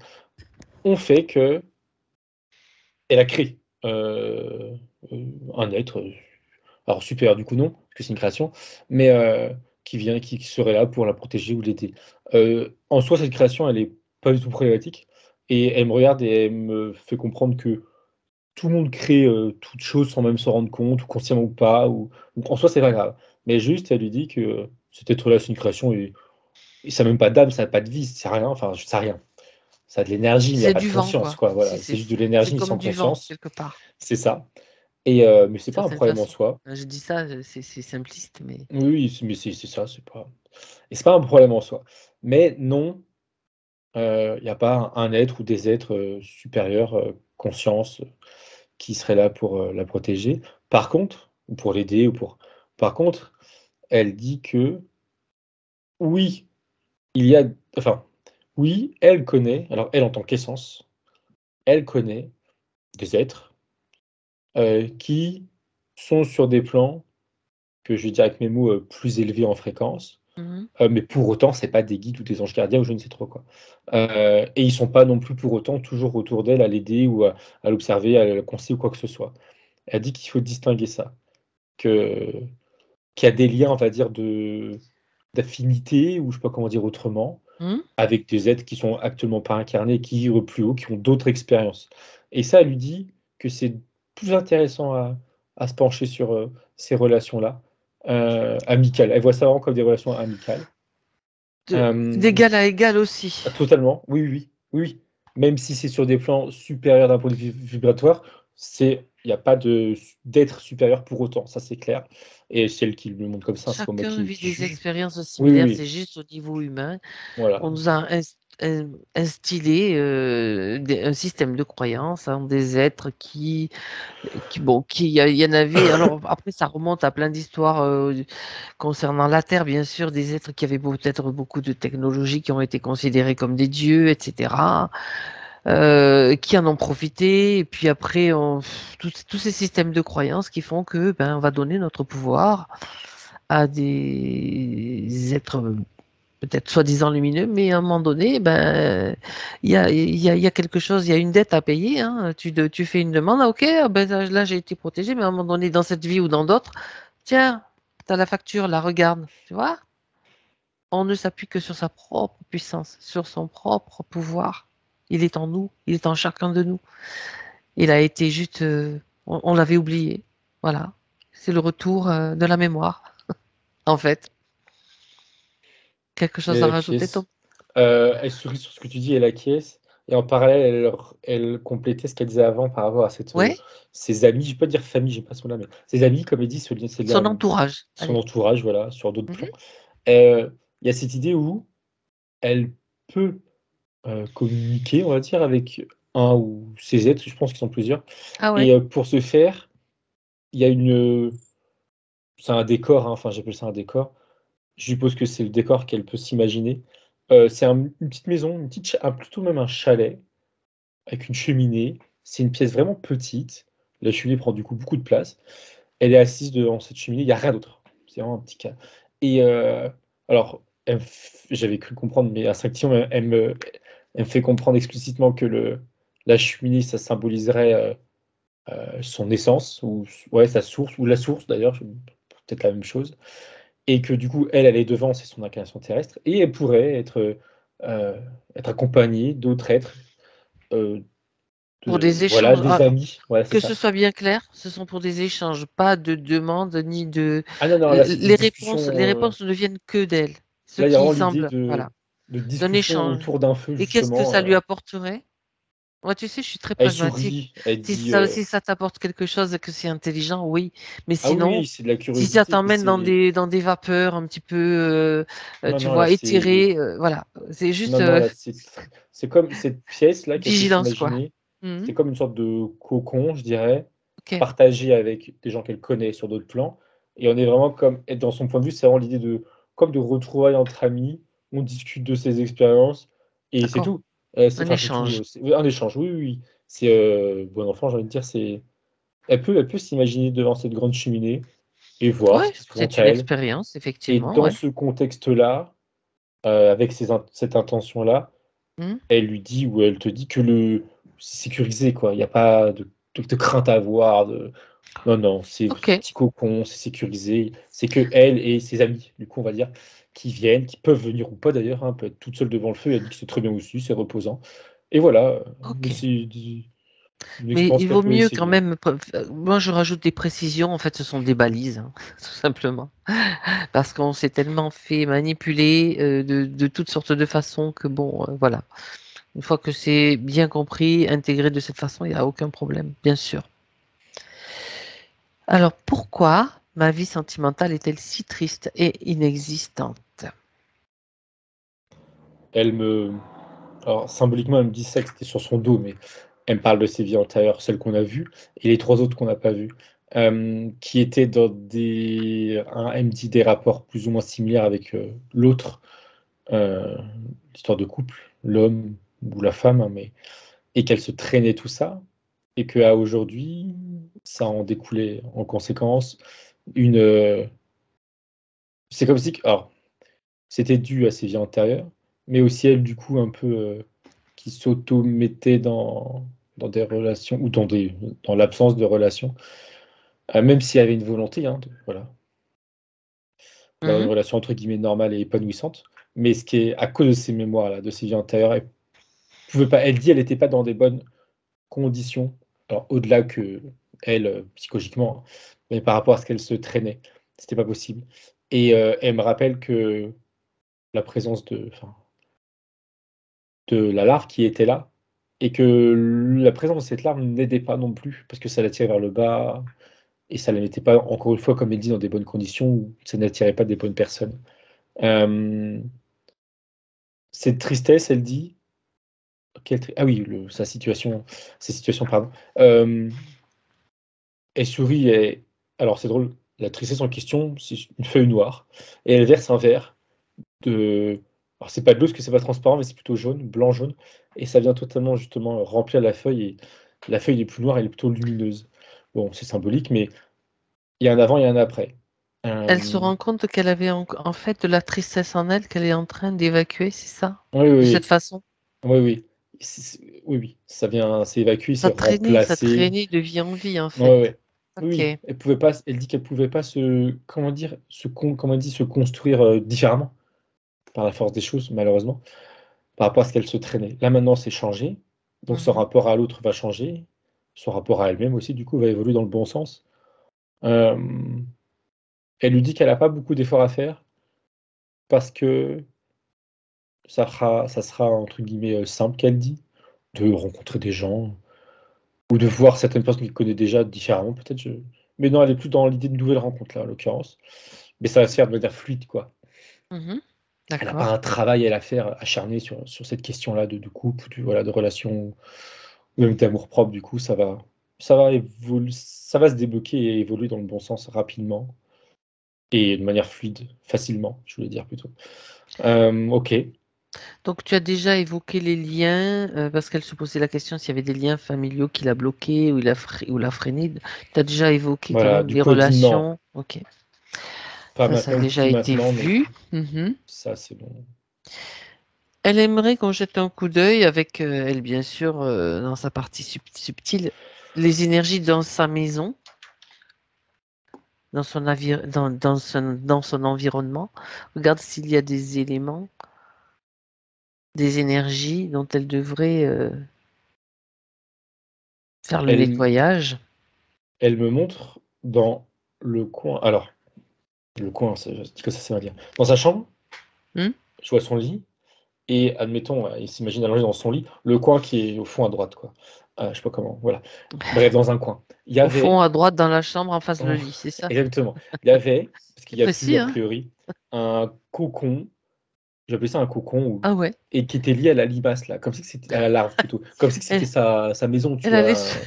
ont fait qu'elle a créé, un être, alors supérieur du coup non, parce que c'est une création, mais qui serait là pour la protéger ou l'aider. En soi, cette création, elle est pas du tout problématique et elle me regarde et elle me fait comprendre que tout le monde crée, toute chose sans même s'en rendre compte, ou consciemment ou pas, ou donc en soi, c'est pas grave. Mais juste, elle lui dit que, cet être-là, c'est une création et ça a même pas d'âme, ça a pas de vie, c'est rien, enfin, c'est rien. Ça a de l'énergie, mais il y a C'est pas de du vent, conscience, quoi. quoi, voilà. C'est juste de l'énergie, C'est mais sans comme du vent, conscience. quelque part, C'est ça et mais c'est d'une pas un certaine problème en façon. soi. Je dis ça, c'est simpliste, mais Oui, oui, mais c'est ça, c'est pas et c'est pas un problème en soi. Mais non, il y a pas un être ou des êtres, supérieurs, conscience, qui seraient là pour, la protéger. Par contre ou pour l'aider ou pour par contre, elle dit que oui, il y a enfin, oui, elle connaît, alors elle en tant qu'essence, elle connaît des êtres, qui sont sur des plans que je vais dire avec mes mots, plus élevés en fréquence, mmh. mais pour autant, c'est pas des guides ou des anges gardiens ou je ne sais trop quoi. Et ils sont pas non plus pour autant toujours autour d'elle à l'aider ou à l'observer, à la conseiller ou quoi que ce soit. Elle dit qu'il faut distinguer ça, que qu'il y a des liens, on va dire, d'affinité ou je sais pas comment dire autrement, Mmh. avec des êtres qui sont actuellement pas incarnés, qui vivent plus haut, qui ont d'autres expériences. Et ça, elle lui dit que c'est plus intéressant à se pencher sur, ces relations-là, amicales. Elle voit ça vraiment comme des relations amicales. D'égal à égal aussi. Totalement, oui, oui, oui. Oui, oui. Même si c'est sur des plans supérieurs d'un point de vue vibratoire, il y a pas d'être supérieur pour autant, ça c'est clair et c'est elle qui le montre comme ça, c'est pas moi Chacun vit qui des juge. expériences Oui, oui, similaires, oui, c'est juste au niveau humain. voilà. On nous a instillé un système de croyances, hein, des êtres bon, il y en avait. Alors après, ça remonte à plein d'histoires concernant la Terre, bien sûr, des êtres qui avaient peut-être beaucoup de technologies, qui ont été considérés comme des dieux, etc. Qui en ont profité, et puis après, tous ces systèmes de croyances qui font que on va donner notre pouvoir à des êtres peut-être soi-disant lumineux, mais à un moment donné, il y a quelque chose, il y a une dette à payer. Hein. Tu fais une demande, ah, ok, ah, là j'ai été protégé, mais à un moment donné, dans cette vie ou dans d'autres, tiens, tu as la facture, la regarde, tu vois? On ne s'appuie que sur sa propre puissance, sur son propre pouvoir. Il est en nous, il est en chacun de nous. Il a été juste, on l'avait oublié. Voilà. C'est le retour de la mémoire, en fait. Quelque chose Elle à rajouter, acquiesce. Tom? Elle sourit sur ce que tu dis, elle acquiesce. Et en parallèle, elle complétait ce qu'elle disait avant par rapport à Ouais, ses amis, je ne vais pas dire famille, j'ai pas ce mot-là, mais ses amis, comme elle dit, son entourage. son Allez. entourage, voilà, sur d'autres Mhm. plans. Il y a cette idée où elle peut communiquer, on va dire, avec un ou ses êtres, je pense qu'ils sont plusieurs. Ah Et ouais. pour ce faire, il y a c'est un décor, hein, enfin j'appelle ça un décor. Je suppose que c'est le décor qu'elle peut s'imaginer. C'est une petite maison, plutôt même un chalet, avec une cheminée. C'est une pièce vraiment petite. La cheminée prend du coup beaucoup de place. Elle est assise devant cette cheminée, il n'y a rien d'autre. C'est vraiment un petit cas. Et alors, j'avais cru comprendre, mais instinctivement, elle me fait comprendre explicitement que la cheminée, ça symboliserait son essence, ou ouais, sa source, ou la source d'ailleurs, peut-être la même chose. Et que du coup, elle est devant, c'est son incarnation terrestre, et elle pourrait être accompagnée d'autres êtres, euh, Pour des voilà, échanges. des amis, voilà, c'est Que ce ça. soit bien clair, ce sont pour des échanges, pas de demandes ni de. Ah non, non, là, c'est des Les discussions. réponses ne viennent que d'elle. Ce Là, il y a qui vraiment l'idée semble, voilà, de d'un discussion échange. autour d'un feu, Et qu'est-ce que justement. ça lui apporterait? Moi, tu sais, je suis très Elle pragmatique. sourit, elle Si dit ça, si ça t'apporte quelque chose et que c'est intelligent, oui. Mais ah oui, sinon, oui, c'est de la si ça curiosité, puis t'emmène c'est. dans des vapeurs un petit peu, Non, tu non, là, vois, c'est. étirées, voilà. C'est juste Non, non, là, c'est comme cette pièce-là qu'elle peut vigilance, quoi. s'imaginer. Mhm. C'est comme une sorte de cocon, je dirais, Ok, partagé avec des gens qu'elle connaît sur d'autres plans. Et on est vraiment comme, et dans son point de vue, c'est vraiment l'idée comme de retrouvailles entre amis. On discute de ses expériences et c'est d'accord. tout. Un C'est tout. échange. C'est un échange, oui, oui, oui. C'est bon enfant, j'ai envie de dire, c'est. Elle peut s'imaginer devant cette grande cheminée et voir Ouais, ce qui se c'est présente une à elle. expérience, Et effectivement, dans ouais. ce contexte-là, avec cette intention-là, Mhm. elle lui dit ou elle te dit que c'est sécurisé, quoi. Il n'y a pas de crainte à avoir. Non, non, c'est Ok. petit cocon, c'est sécurisé. C'est que elle et ses amis, du coup, on va dire, qui viennent, qui peuvent venir ou pas d'ailleurs, hein, peut être toute seule devant le feu. Elle dit que c'est très bien aussi, c'est reposant. Et voilà, mais Ok. c'est une Mais expérience il qu'elle vaut peut mieux quand essayer. même. Moi, je rajoute des précisions. En fait, ce sont des balises, hein, tout simplement. Parce qu'on s'est tellement fait manipuler de toutes sortes de façons que, bon, voilà. Une fois que c'est bien compris, intégré de cette façon, il n'y a aucun problème, bien sûr. Alors, pourquoi ma vie sentimentale est-elle si triste et inexistante? Elle me. Alors, symboliquement, elle me dit ça, que c'était sur son dos, mais elle me parle de ses vies antérieures, celles qu'on a vues, et les trois autres qu'on n'a pas vues, qui étaient dans elle me dit des rapports plus ou moins similaires avec l'autre, euh, l'histoire de couple, l'homme ou la femme, hein, et qu'elle se traînait tout ça, et qu'à aujourd'hui, ça en découlait en conséquence une. C'est comme si. Alors, c'était dû à ses vies antérieures, mais aussi elle, du coup, un peu qui s'auto-mettait dans des relations, ou dans l'absence de relations, même s'il y avait une volonté, hein, voilà, d'avoir une Mhm. relation entre guillemets normale et épanouissante. Mais ce qui est à cause de ces mémoires-là, de ces vies antérieures, elle pouvait pas, elle dit elle n'était pas dans des bonnes conditions, alors au-delà que elle, psychologiquement, mais par rapport à ce qu'elle se traînait, c'était pas possible. Et elle me rappelle que la présence enfin, de la larve qui était là, et que la présence de cette larve n'aidait pas non plus, parce que ça l'attirait vers le bas, et ça ne la mettait pas, encore une fois, comme elle dit, dans des bonnes conditions, où ça n'attirait pas des bonnes personnes. Euh, cette tristesse, elle dit, ah oui, sa situation, pardon. Euh, elle sourit, alors c'est drôle, la tristesse en question, c'est une feuille noire, et elle verse un verre de. Alors, c'est pas de l'eau, parce que c'est pas transparent, mais c'est plutôt jaune, blanc-jaune. Et ça vient totalement, justement, remplir la feuille. Et la feuille est plus noire, elle est plutôt lumineuse. Bon, c'est symbolique, mais il y a un avant et un après. Elle se Euh, rend compte qu'elle avait en fait de la tristesse en elle qu'elle est en train d'évacuer, c'est ça? oui, De cette oui, façon? oui, oui. Oui, oui. Ça vient, c'est évacué, c'est Ça remplacé. traînait de vie en vie, en Ouais, fait. ouais. Oui, Ok. oui. Elle pouvait pas, elle dit qu'elle pouvait pas comment dire, comment elle dit, se construire différemment par la force des choses, malheureusement, par rapport à ce qu'elle se traînait. Là, maintenant, c'est changé. Donc, son Mhm. rapport à l'autre va changer. Son rapport à elle-même aussi, du coup, va évoluer dans le bon sens. Euh, Elle lui dit qu'elle n'a pas beaucoup d'efforts à faire parce que ça sera entre guillemets simple qu'elle dit, de rencontrer des gens ou de voir certaines personnes qu'elle connaît déjà différemment, peut-être. Mais non, elle est plus dans l'idée de nouvelles rencontres là, en l'occurrence. Mais ça va se faire de manière fluide, quoi. Mhm. Elle n'a pas D'accord. un travail à faire acharné sur cette question-là de couple, voilà, de relation, ou même d'amour-propre. Du coup, ça va se débloquer et évoluer dans le bon sens rapidement et de manière fluide, facilement, je voulais dire plutôt. Ok. Donc, tu as déjà évoqué les liens, parce qu'elle se posait la question s'il y avait des liens familiaux qui l'a bloqué ou ou l'a freiné. Tu as déjà évoqué quand Voilà, même du les coup, elle dit non. relations. Ok, Pas ça a maintenant, déjà plus été maintenant, donc vu. Mhm. ça, c'est bon. Elle aimerait qu'on jette un coup d'œil avec elle, bien sûr, dans sa partie subtile, les énergies dans sa maison, dans son environnement. Regarde s'il y a des éléments, des énergies dont elle devrait faire le Elle, nettoyage. elle me montre dans le coin. Alors, le coin, je dis que ça veut dire. Dans sa chambre, Hmm. je vois son lit. Et admettons, il s'imagine allongé dans son lit, le coin qui est au fond à droite, quoi. Je sais pas comment, voilà. Bref, dans un coin. Il y Au fond, avait, à droite, dans la chambre, en face de le oh, lit, c'est ça? exactement, il y avait, parce qu'il C'est y a plus précis, a hein? priori, un cocon, j'appelais ça un cocon, Ah ouais. et qui était lié à la limace, là, comme si c'était à la larve plutôt, comme si c'était Elle, sa maison, tu elle allait vois. se,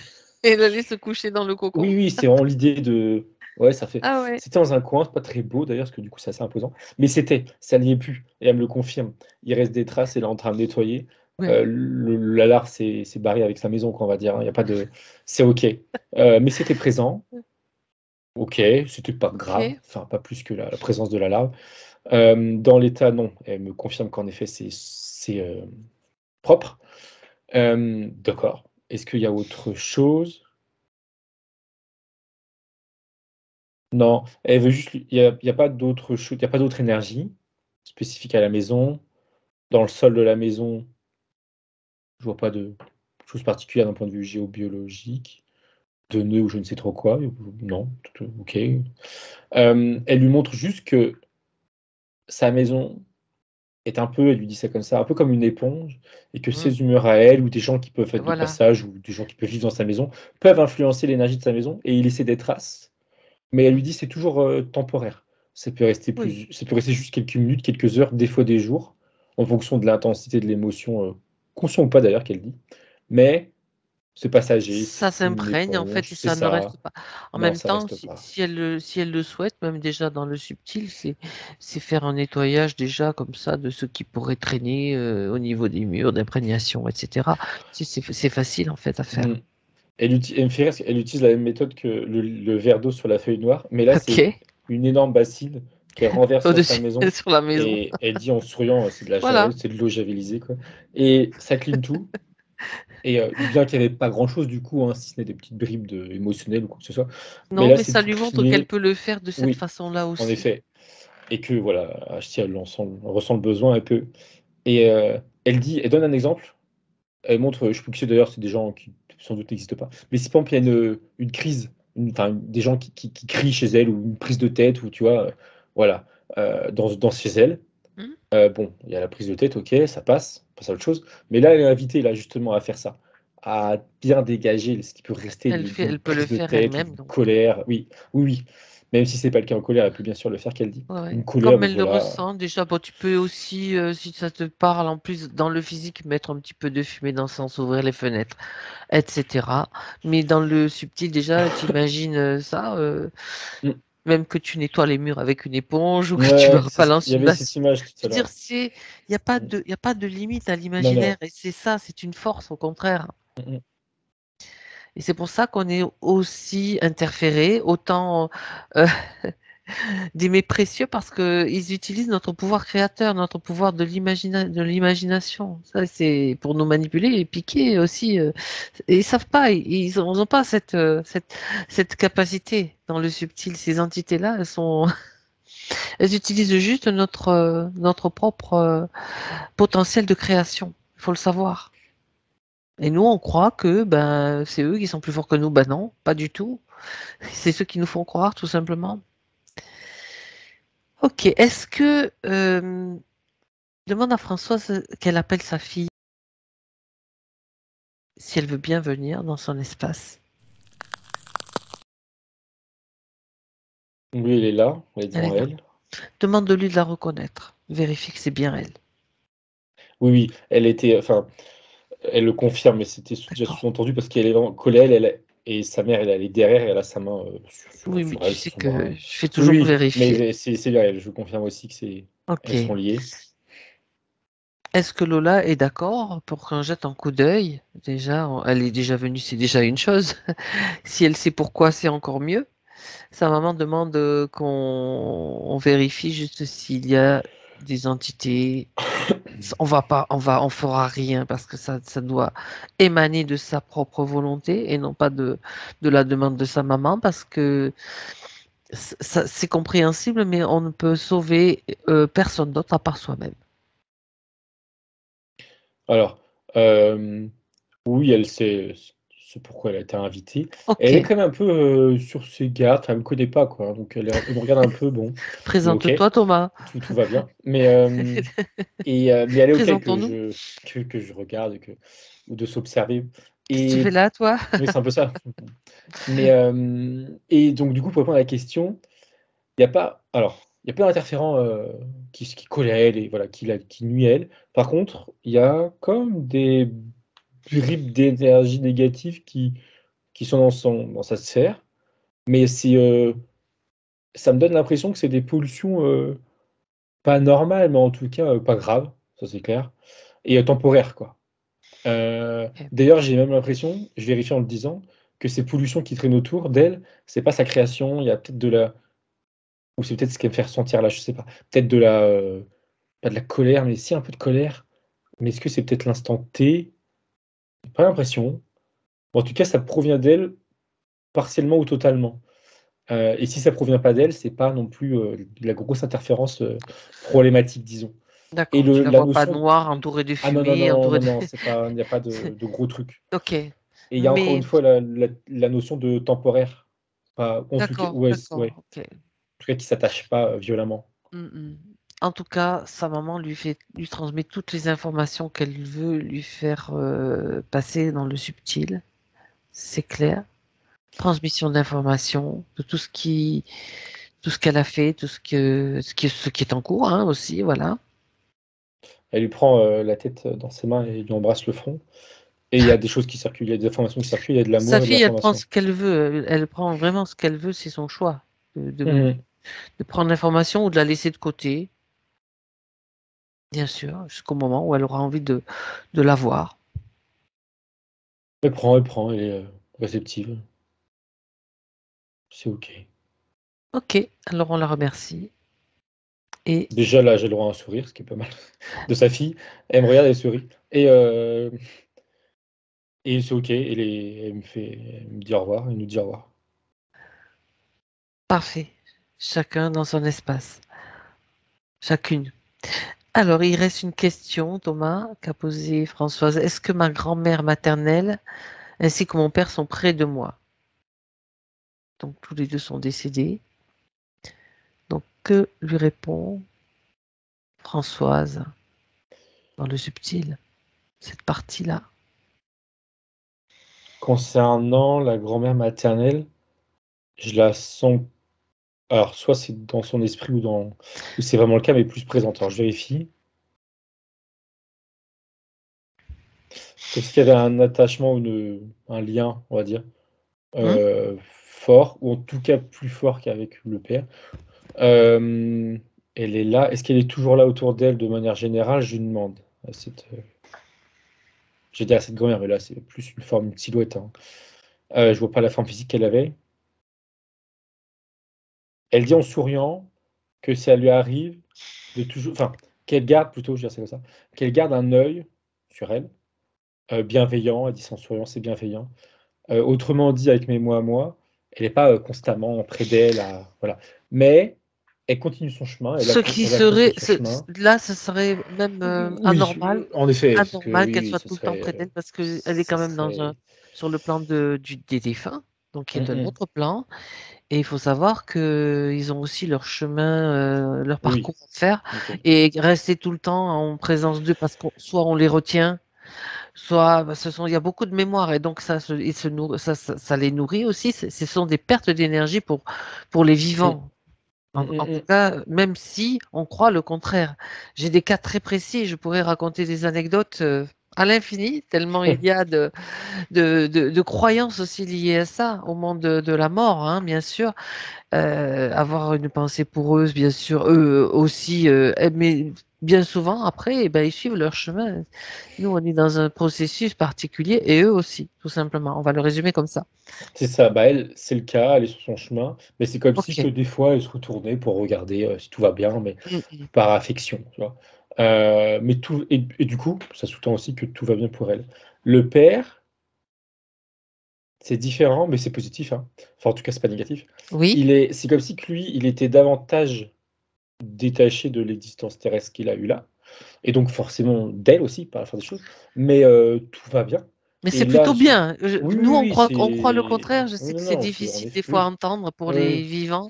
elle allait se coucher dans le cocon. Oui, oui, c'est vraiment l'idée de. Ouais, ça fait. Ah ouais. C'était dans un coin, c'est pas très beau d'ailleurs, parce que du coup, c'est assez imposant. Mais ça n'y est plus. Et elle me le confirme. Il reste des traces, elle est en train de nettoyer. Ouais. La larve s'est barrée avec sa maison, quoi, on va dire, hein. Il y a pas de. C'est OK. Mais c'était présent. OK, c'était pas grave. Ok. Enfin, pas plus que la présence de la larve. Dans l'état, non. Elle me confirme qu'en effet, c'est propre. D'accord. Est-ce qu'il y a autre chose? Non, elle veut juste il y a pas d'autre chose, il y a pas d'autre énergie spécifique à la maison. Dans le sol de la maison, je vois pas de chose particulière d'un point de vue géobiologique, de nœuds ou je ne sais trop quoi, non, tout OK. Elle lui montre juste que sa maison est un peu, elle lui dit ça comme ça, un peu comme une éponge et que Hmm. ses humeurs à elle ou des gens qui peuvent être de Voilà. passage ou des gens qui peuvent vivre dans sa maison, peuvent influencer l'énergie de sa maison et y laisser des traces. Mais elle lui dit: «C'est toujours, temporaire». Oui. Ça peut rester juste quelques minutes, quelques heures, des fois des jours, en fonction de l'intensité de l'émotion, conscient ou pas d'ailleurs qu'elle dit. Mais c'est passager, Ça c'est une s'imprègne en fait éponge, et c'est ça ne reste ça. pas. En Non, même ça temps, reste pas. si elle le souhaite, même déjà dans le subtil, c'est faire un nettoyage déjà comme ça de ce qui pourrait traîner au niveau des murs, d'imprégnation, etc. C'est facile en fait à faire. Mmh. Elle me fait rire parce qu'elle utilise la même méthode que le verre d'eau sur la feuille noire, mais là, c'est Ok. une énorme bassine qu'elle renverse sur sa Au-dessus, maison sur la maison. et elle dit en souriant, «C'est de la Voilà. javel, c'est de l'eau javelisée, quoi» et ça clean tout. Et bien qu'il y avait pas grand-chose du coup, hein, si ce n'est des petites bribes émotionnelles ou quoi que ce soit. Mais Non, là, mais c'est ça tout lui montre qu'elle cleané. peut le faire de cette Oui, façon-là en aussi. effet. Et que voilà, si elle ressent le besoin, elle peut. Et elle donne un exemple. Elle montre, je sais plus qui c'est d'ailleurs, c'est des gens qui sans doute n'existent pas. Mais si par exemple il y a une crise, enfin des gens qui crient chez elle ou une prise de tête ou tu vois, voilà, dans chez elle. Hmm. Bon, il y a la prise de tête, OK, ça passe, on passe à autre chose. Mais là, elle est invitée, là, justement, à faire ça, à bien dégager ce qui peut rester d'une Elle peut le prise de faire tête ou elle-même, d'une donc. colère. Oui, oui, oui. Même si c'est pas le cas en colère, elle peut bien sûr le faire, qu'elle dit. Ouais, ouais. Une colère Comme où elle le voilà. ressent, déjà, bon, tu peux aussi, si ça te parle, en plus, dans le physique, mettre un petit peu de fumée dans le sens, ouvrir les fenêtres, etc. Mais dans le subtil, déjà, tu imagines ça, Mmh. même que tu nettoies les murs avec une éponge ou que tu Ouais, leur il balances y une avait cette bassine. image tout Je à veux dire, l'heure. Mmh. il y a pas de limite à Non, l'imaginaire. non. Et c'est ça, c'est une force, au contraire. Mmh mh. Et c'est pour ça qu'on est aussi interféré, autant d'aimer précieux parce qu'ils utilisent notre pouvoir créateur, notre pouvoir de l'imagination. Ça, c'est pour nous manipuler et piquer aussi. Et ils savent pas, ils ont pas cette capacité dans le subtil. Ces entités-là, elles utilisent juste notre propre potentiel de création. Il faut le savoir. Et nous, on croit que ben, c'est eux qui sont plus forts que nous. Ben non, pas du tout. C'est ceux qui nous font croire, tout simplement. Ok, est-ce que Demande à Françoise qu'elle appelle sa fille si elle veut bien venir dans son espace. Oui, elle est là, elle est Elle devant est là. elle. Demande-lui de la reconnaître. Vérifie que c'est bien elle. Oui, oui, elle était, enfin, elle le confirme, mais c'était déjà D'accord. sous-entendu parce qu'elle est vraiment collée à elle, et sa mère, elle est derrière et elle a sa main Oui, mais sur tu elle, sur sais son bras. que je fais Oui, toujours oui, vérifier. mais c'est bien elle. Je confirme aussi que Ok. elles sont liées. Est-ce que Lola est d'accord pour qu'on jette un coup d'œil? Déjà, elle est déjà venue, c'est déjà une chose. Si elle sait pourquoi, c'est encore mieux. Sa maman demande qu'on vérifie juste s'il y a des entités. On fera rien parce que ça doit émaner de sa propre volonté et non pas de la demande de sa maman parce que c'est compréhensible, mais on ne peut sauver personne d'autre à part soi-même. Alors, oui, elle sait ce pourquoi elle a été invitée. Elle est Ok, quand même un peu sur ses gardes, elle me connaît pas, quoi. Donc elle me regarde un peu, bon, mais ok, présente-toi Thomas. tout va bien. Mais, mais elle est ok Présentons-nous. que je regarde, ou de s'observer. Qu'est-ce que tu fais Et là, toi? oui, c'est un peu ça. Mais, et donc, du coup, pour répondre à la question, il y a pas alors, il y a pas d'interférent, qui colle à elle et voilà, qui nuit à elle. Par contre, il y a comme des bribes d'énergie négative qui sont dans sa sphère, mais ça me donne l'impression que c'est des pollutions, pas normales, mais en tout cas, pas graves, ça c'est clair, et temporaires, quoi. Ok. D'ailleurs, j'ai même l'impression, je vérifie en le disant, que ces pollutions qui traînent autour d'elle, c'est pas sa création, il y a peut-être de la ou c'est peut-être ce qu'elle me fait ressentir là, je sais pas. Peut-être pas de la colère, mais si un peu de colère. Mais est-ce que c'est peut-être l'instant T? J'ai pas l'impression. En tout cas, ça provient d'elle, partiellement ou totalement. Et si ça provient pas d'elle, c'est pas non plus, de la grosse interférence, problématique, disons. Et D'accord, le tu la la vois pas notion noire, entourée de ah non, non, fumée, non, entourée non, de... non, c'est pas il y a pas de gros trucs. Ok, Et il y a encore une mais fois la notion de temporaire. Pas en tout cas d'accord, ouais, ouais, d'accord, ok. en tout cas qui s'attache pas, violemment. Mm, mm. En tout cas, sa maman lui transmet toutes les informations qu'elle veut lui faire passer dans le subtil. C'est clair. Transmission d'informations, de tout ce qu'elle a fait, ce qui est en cours hein, aussi, voilà. Elle lui prend, la tête, dans ses mains et lui embrasse le front. Et il y a des choses qui circulent, il y a des informations qui circulent, il y a de Sa l'amour et de fille, elle prend l'information. ce qu'elle veut, elle prend vraiment ce qu'elle veut, c'est son choix Mmh. de prendre l'information ou de la laisser de côté, bien sûr, jusqu'au moment où elle aura envie de la voir. Elle prend, elle est, réceptive. C'est OK. Ok, alors on la remercie. Et Déjà là, j'ai le droit à un sourire, ce qui est pas mal, de sa fille. Elle me regarde, elle sourit et c'est OK, elle me dit au revoir, elle nous dit au revoir. parfait, chacun dans son espace, chacune. Alors, il reste une question, Thomas, qu'a posée Françoise. Est-ce que ma grand-mère maternelle ainsi que mon père sont près de moi? Donc, tous les deux sont décédés. Donc, que lui répond Françoise dans le subtil, cette partie-là? Concernant la grand-mère maternelle, je la sens alors soit c'est dans son esprit ou c'est vraiment le cas, mais plus présente. Alors je vérifie. Comme s'il y avait un attachement ou un lien, on va dire, Hmm. fort, ou en tout cas plus fort qu'avec le père. Elle est là. Est-ce qu'elle est toujours là autour d'elle de manière générale? Je lui demande à j'ai dit à cette grand-mère, mais là, c'est plus une forme, une silhouette, hein. Je vois pas la forme physique qu'elle avait. Elle dit en souriant que ça lui arrive de toujours enfin, qu'elle garde plutôt, je vais dire ça comme ça, qu'elle garde un œil sur elle, bienveillant, elle dit ça en souriant, c'est bienveillant. Autrement dit, avec mes mots à moi, elle est pas, constamment près d'elle à voilà. Mais elle continue son chemin, Ce qui elle va continuer serait, son chemin. là, ce serait même Oui, anormal, en effet, parce que anormal oui, qu'elle oui, soit tout le temps près d'elle parce qu'elle est ce quand même dans serait sur le plan des défunts, donc qui est mmh un mh. autre plan. Et il faut savoir qu'ils ont aussi leur chemin, leur Oui, parcours à faire. ok. Et rester tout le temps en présence d'eux, parce que soit on les retient, soit il y a beaucoup de mémoire, et donc ça les nourrit aussi. Ce sont des pertes d'énergie pour les Mm, vivants. mm, En mm, tout mm. cas, même si on croit le contraire. J'ai des cas très précis, je pourrais raconter des anecdotes à l'infini, tellement il y a de croyances aussi liées à ça, au monde de la mort, hein, bien sûr. Avoir une pensée pour eux, bien sûr, eux aussi, mais bien souvent, après, eh ben, ils suivent leur chemin. Nous, on est dans un processus particulier, et eux aussi, tout simplement. On va le résumer comme ça. C'est ça, bah, elle, c'est le cas, elle est sur son chemin, mais c'est comme si Ok. que des fois, elle se retournait pour regarder, si tout va bien, mais Mm, mm. par affection, tu vois? Mais tout et du coup, ça sous-tend aussi que tout va bien pour elle. Le père, c'est différent, mais c'est positif, hein. Enfin, en tout cas, c'est pas négatif. Oui, C'est comme si que lui, il était davantage détaché de l'existence terrestre qu'il a eue là et donc forcément d'elle aussi, par la force des choses, mais tout va bien mais et c'est là, plutôt je bien. oui, Nous, oui, oui, on croit le c'est contraire. Je sais oui, que non, c'est non, c'est en difficile des effet fois à oui, entendre pour oui, oui, les vivants.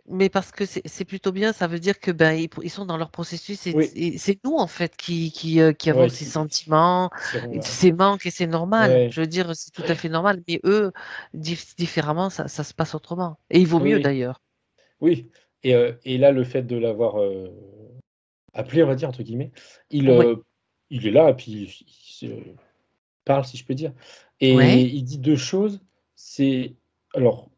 Mais parce que c'est plutôt bien, ça veut dire que ben ils sont dans leur processus, oui, et c'est nous en fait qui avons ouais, ces qui sentiments, seront là. ces manques, et c'est normal. Ouais, Je veux dire, c'est tout à fait normal. Mais eux, différemment, ça se passe autrement. Et il vaut oui, mieux oui, d'ailleurs. oui et là, le fait de l'avoir, «appelé», on va dire, entre guillemets, il, Oui. heu, il est là et puis il se parle, si je peux dire et Ouais. il dit 2 choses, c'est alors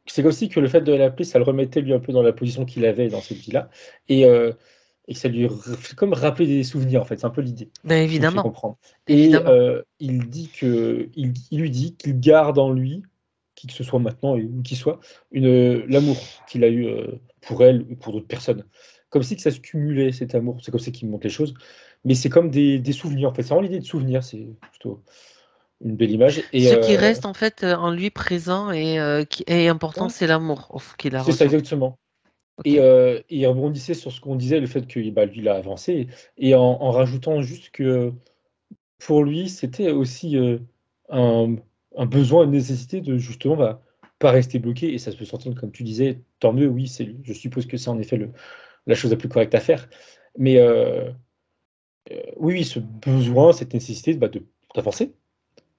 c'est comme si que le fait de l'appeler, ça le remettait lui un peu dans la position qu'il avait dans cette vie-là et et ça lui fait comme rappeler des souvenirs, en fait, c'est un peu l'idée Ben qui me fait évidemment, comprendre et évidemment. il lui dit qu'il garde en lui, qui que ce soit maintenant et où qu'il soit, l'amour qu'il a eu, pour elle ou pour d'autres personnes. Comme si que ça se cumulait cet amour, c'est comme ça qu'il me montre les choses, mais c'est comme des souvenirs, en fait, c'est vraiment l'idée de souvenirs, c'est plutôt une belle image et Ce qui reste en fait en lui présent, et qui est important, ouais, c'est l'amour qu'il a c'est ça ressenti. exactement. Ok. Et il rebondissait sur ce qu'on disait, le fait que, bah, lui, il a avancé et en rajoutant juste que, pour lui, c'était aussi, un un besoin, une nécessité de justement, bah, pas rester bloqué et ça peut s'entendre comme tu disais, tant mieux, oui, c'est je suppose que c'est en effet le la chose la plus correcte à faire. Mais, oui, oui, ce besoin, cette nécessité, bah, de d'avancer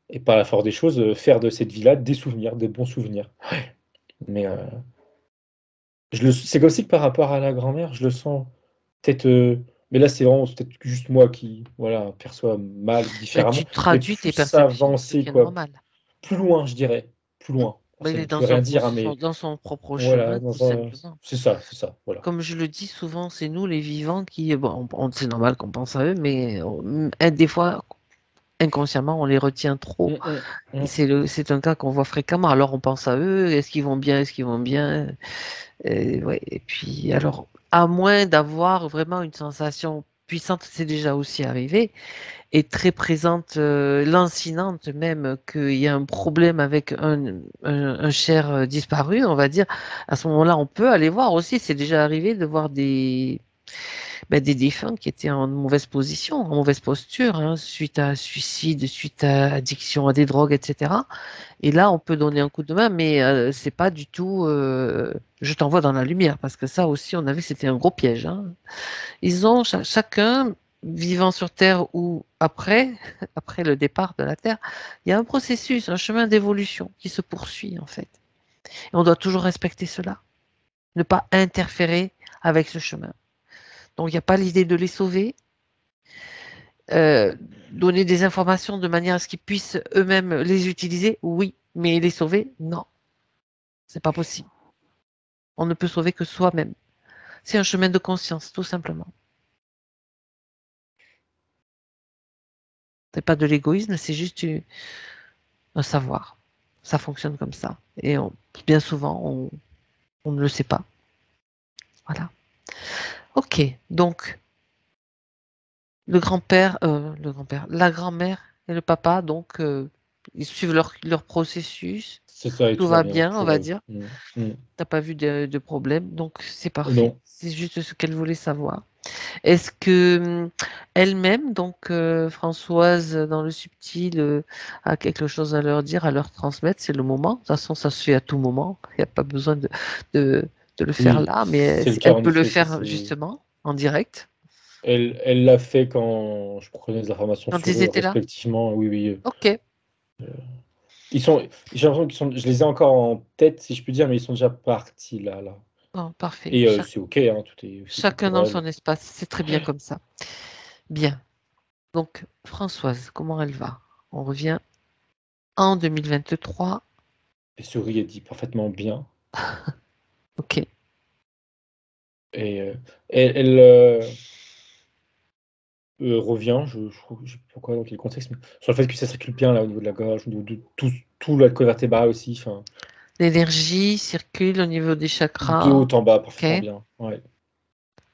et par la force des choses, faire de cette vie-là des souvenirs, des bons souvenirs. Mais, c'est comme si que par rapport à la grand-mère, je le sens peut-être, mais là, c'est vraiment peut-être juste moi qui, voilà, perçois mal, Ben, différemment, tu mais traduis tes plus perceptions, ce avancer, qui est quoi, normal. plus loin, je dirais, plus Hmm. loin. Ben, il est Ça veut rien dire, hein, mais dans son propre voilà, chemin, tout dans un simplement. c'est ça, voilà. Comme je le dis souvent, c'est nous les vivants qui, bon, c'est normal qu'on pense à eux, mais des fois, inconsciemment, on les retient trop. Mmh mh. Et Mmh. c'est un cas qu'on voit fréquemment. Alors on pense à eux, est-ce qu'ils vont bien, est-ce qu'ils vont bien? Ouais. Et puis, alors, à moins d'avoir vraiment une sensation puissante, c'est déjà aussi arrivé, et très présente, lancinante même, qu'il y a un problème avec un cher disparu, on va dire. À ce moment-là, on peut aller voir aussi. C'est déjà arrivé de voir des défunts qui étaient en mauvaise position, en mauvaise posture, hein, suite à suicide, suite à addiction à des drogues, etc. Et là, on peut donner un coup de main, mais c'est pas du tout je t'envoie dans la lumière, parce que ça aussi, on a vu que c'était un gros piège, hein. Ils ont chacun, vivant sur Terre ou après, après le départ de la Terre, il y a un processus, un chemin d'évolution qui se poursuit en fait. Et on doit toujours respecter cela, ne pas interférer avec ce chemin. Donc il n'y a pas l'idée de les sauver, euh, donner des informations de manière à ce qu'ils puissent eux-mêmes les utiliser, oui, mais les sauver, non, c'est pas possible. On ne peut sauver que soi-même. C'est un chemin de conscience, tout simplement. C'est pas de l'égoïsme, c'est juste un savoir. Ça fonctionne comme ça. Et bien souvent, on ne le sait pas. Voilà. Ok. Donc, la grand-mère et le papa, donc, ils suivent leur processus. C'est ça et Tout tout va va bien, bien, on tout va va bien. dire. Mmh. Mmh. T'as pas vu de problème, donc c'est parfait. Non. C'est juste ce qu'elle voulait savoir. Est-ce que elle-même, donc Françoise, dans le subtil, a quelque chose à leur dire, à leur transmettre? C'est le moment. De toute façon, ça se fait à tout moment. Il n'y a pas besoin de, de le faire Oui, là, mais c'est le cas elle en peut le effet. faire justement en direct Elle l'a fait quand je prenais des informations quand sur ils eux étaient là. respectivement. Oui, oui. Ok, J'ai l'impression je les ai encore en tête, si je puis dire, mais ils sont déjà partis là. bon, parfait. Et c'est OK, hein, c'est OK Chacun pour dans elle. son espace. C'est très bien comme ça. Bien. Donc, Françoise, comment elle va? On revient en 2023. Et Souris, elle dit parfaitement bien. Ok. Et elle revient, je trouve, je sais plus pourquoi, dans quel contexte, mais sur le fait que ça circule bien là au niveau de la gorge, de tout la colonne vertébrale aussi, enfin, L'énergie circule au niveau des de chakras. haut en bas, Ok, parfaitement bien. Ouais.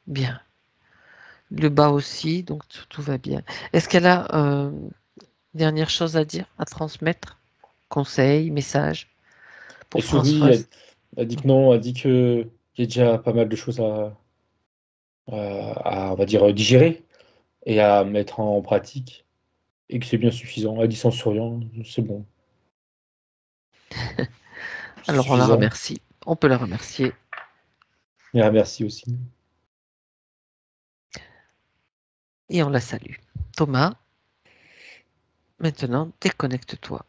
bien. Le bas aussi, donc tout va bien. Est-ce qu'elle a dernière chose à dire, à transmettre? Conseil, message Et pour Souris, Françoise? elle dit que non, elle dit que il y a déjà pas mal de choses on va dire, digérer et à mettre en pratique et que c'est bien suffisant. Elle dit sans souriant, c'est bon, c'est Alors on la suffisant. remercie. On peut la remercier. Et elle remercie aussi. Et on la salue. Thomas, maintenant déconnecte-toi.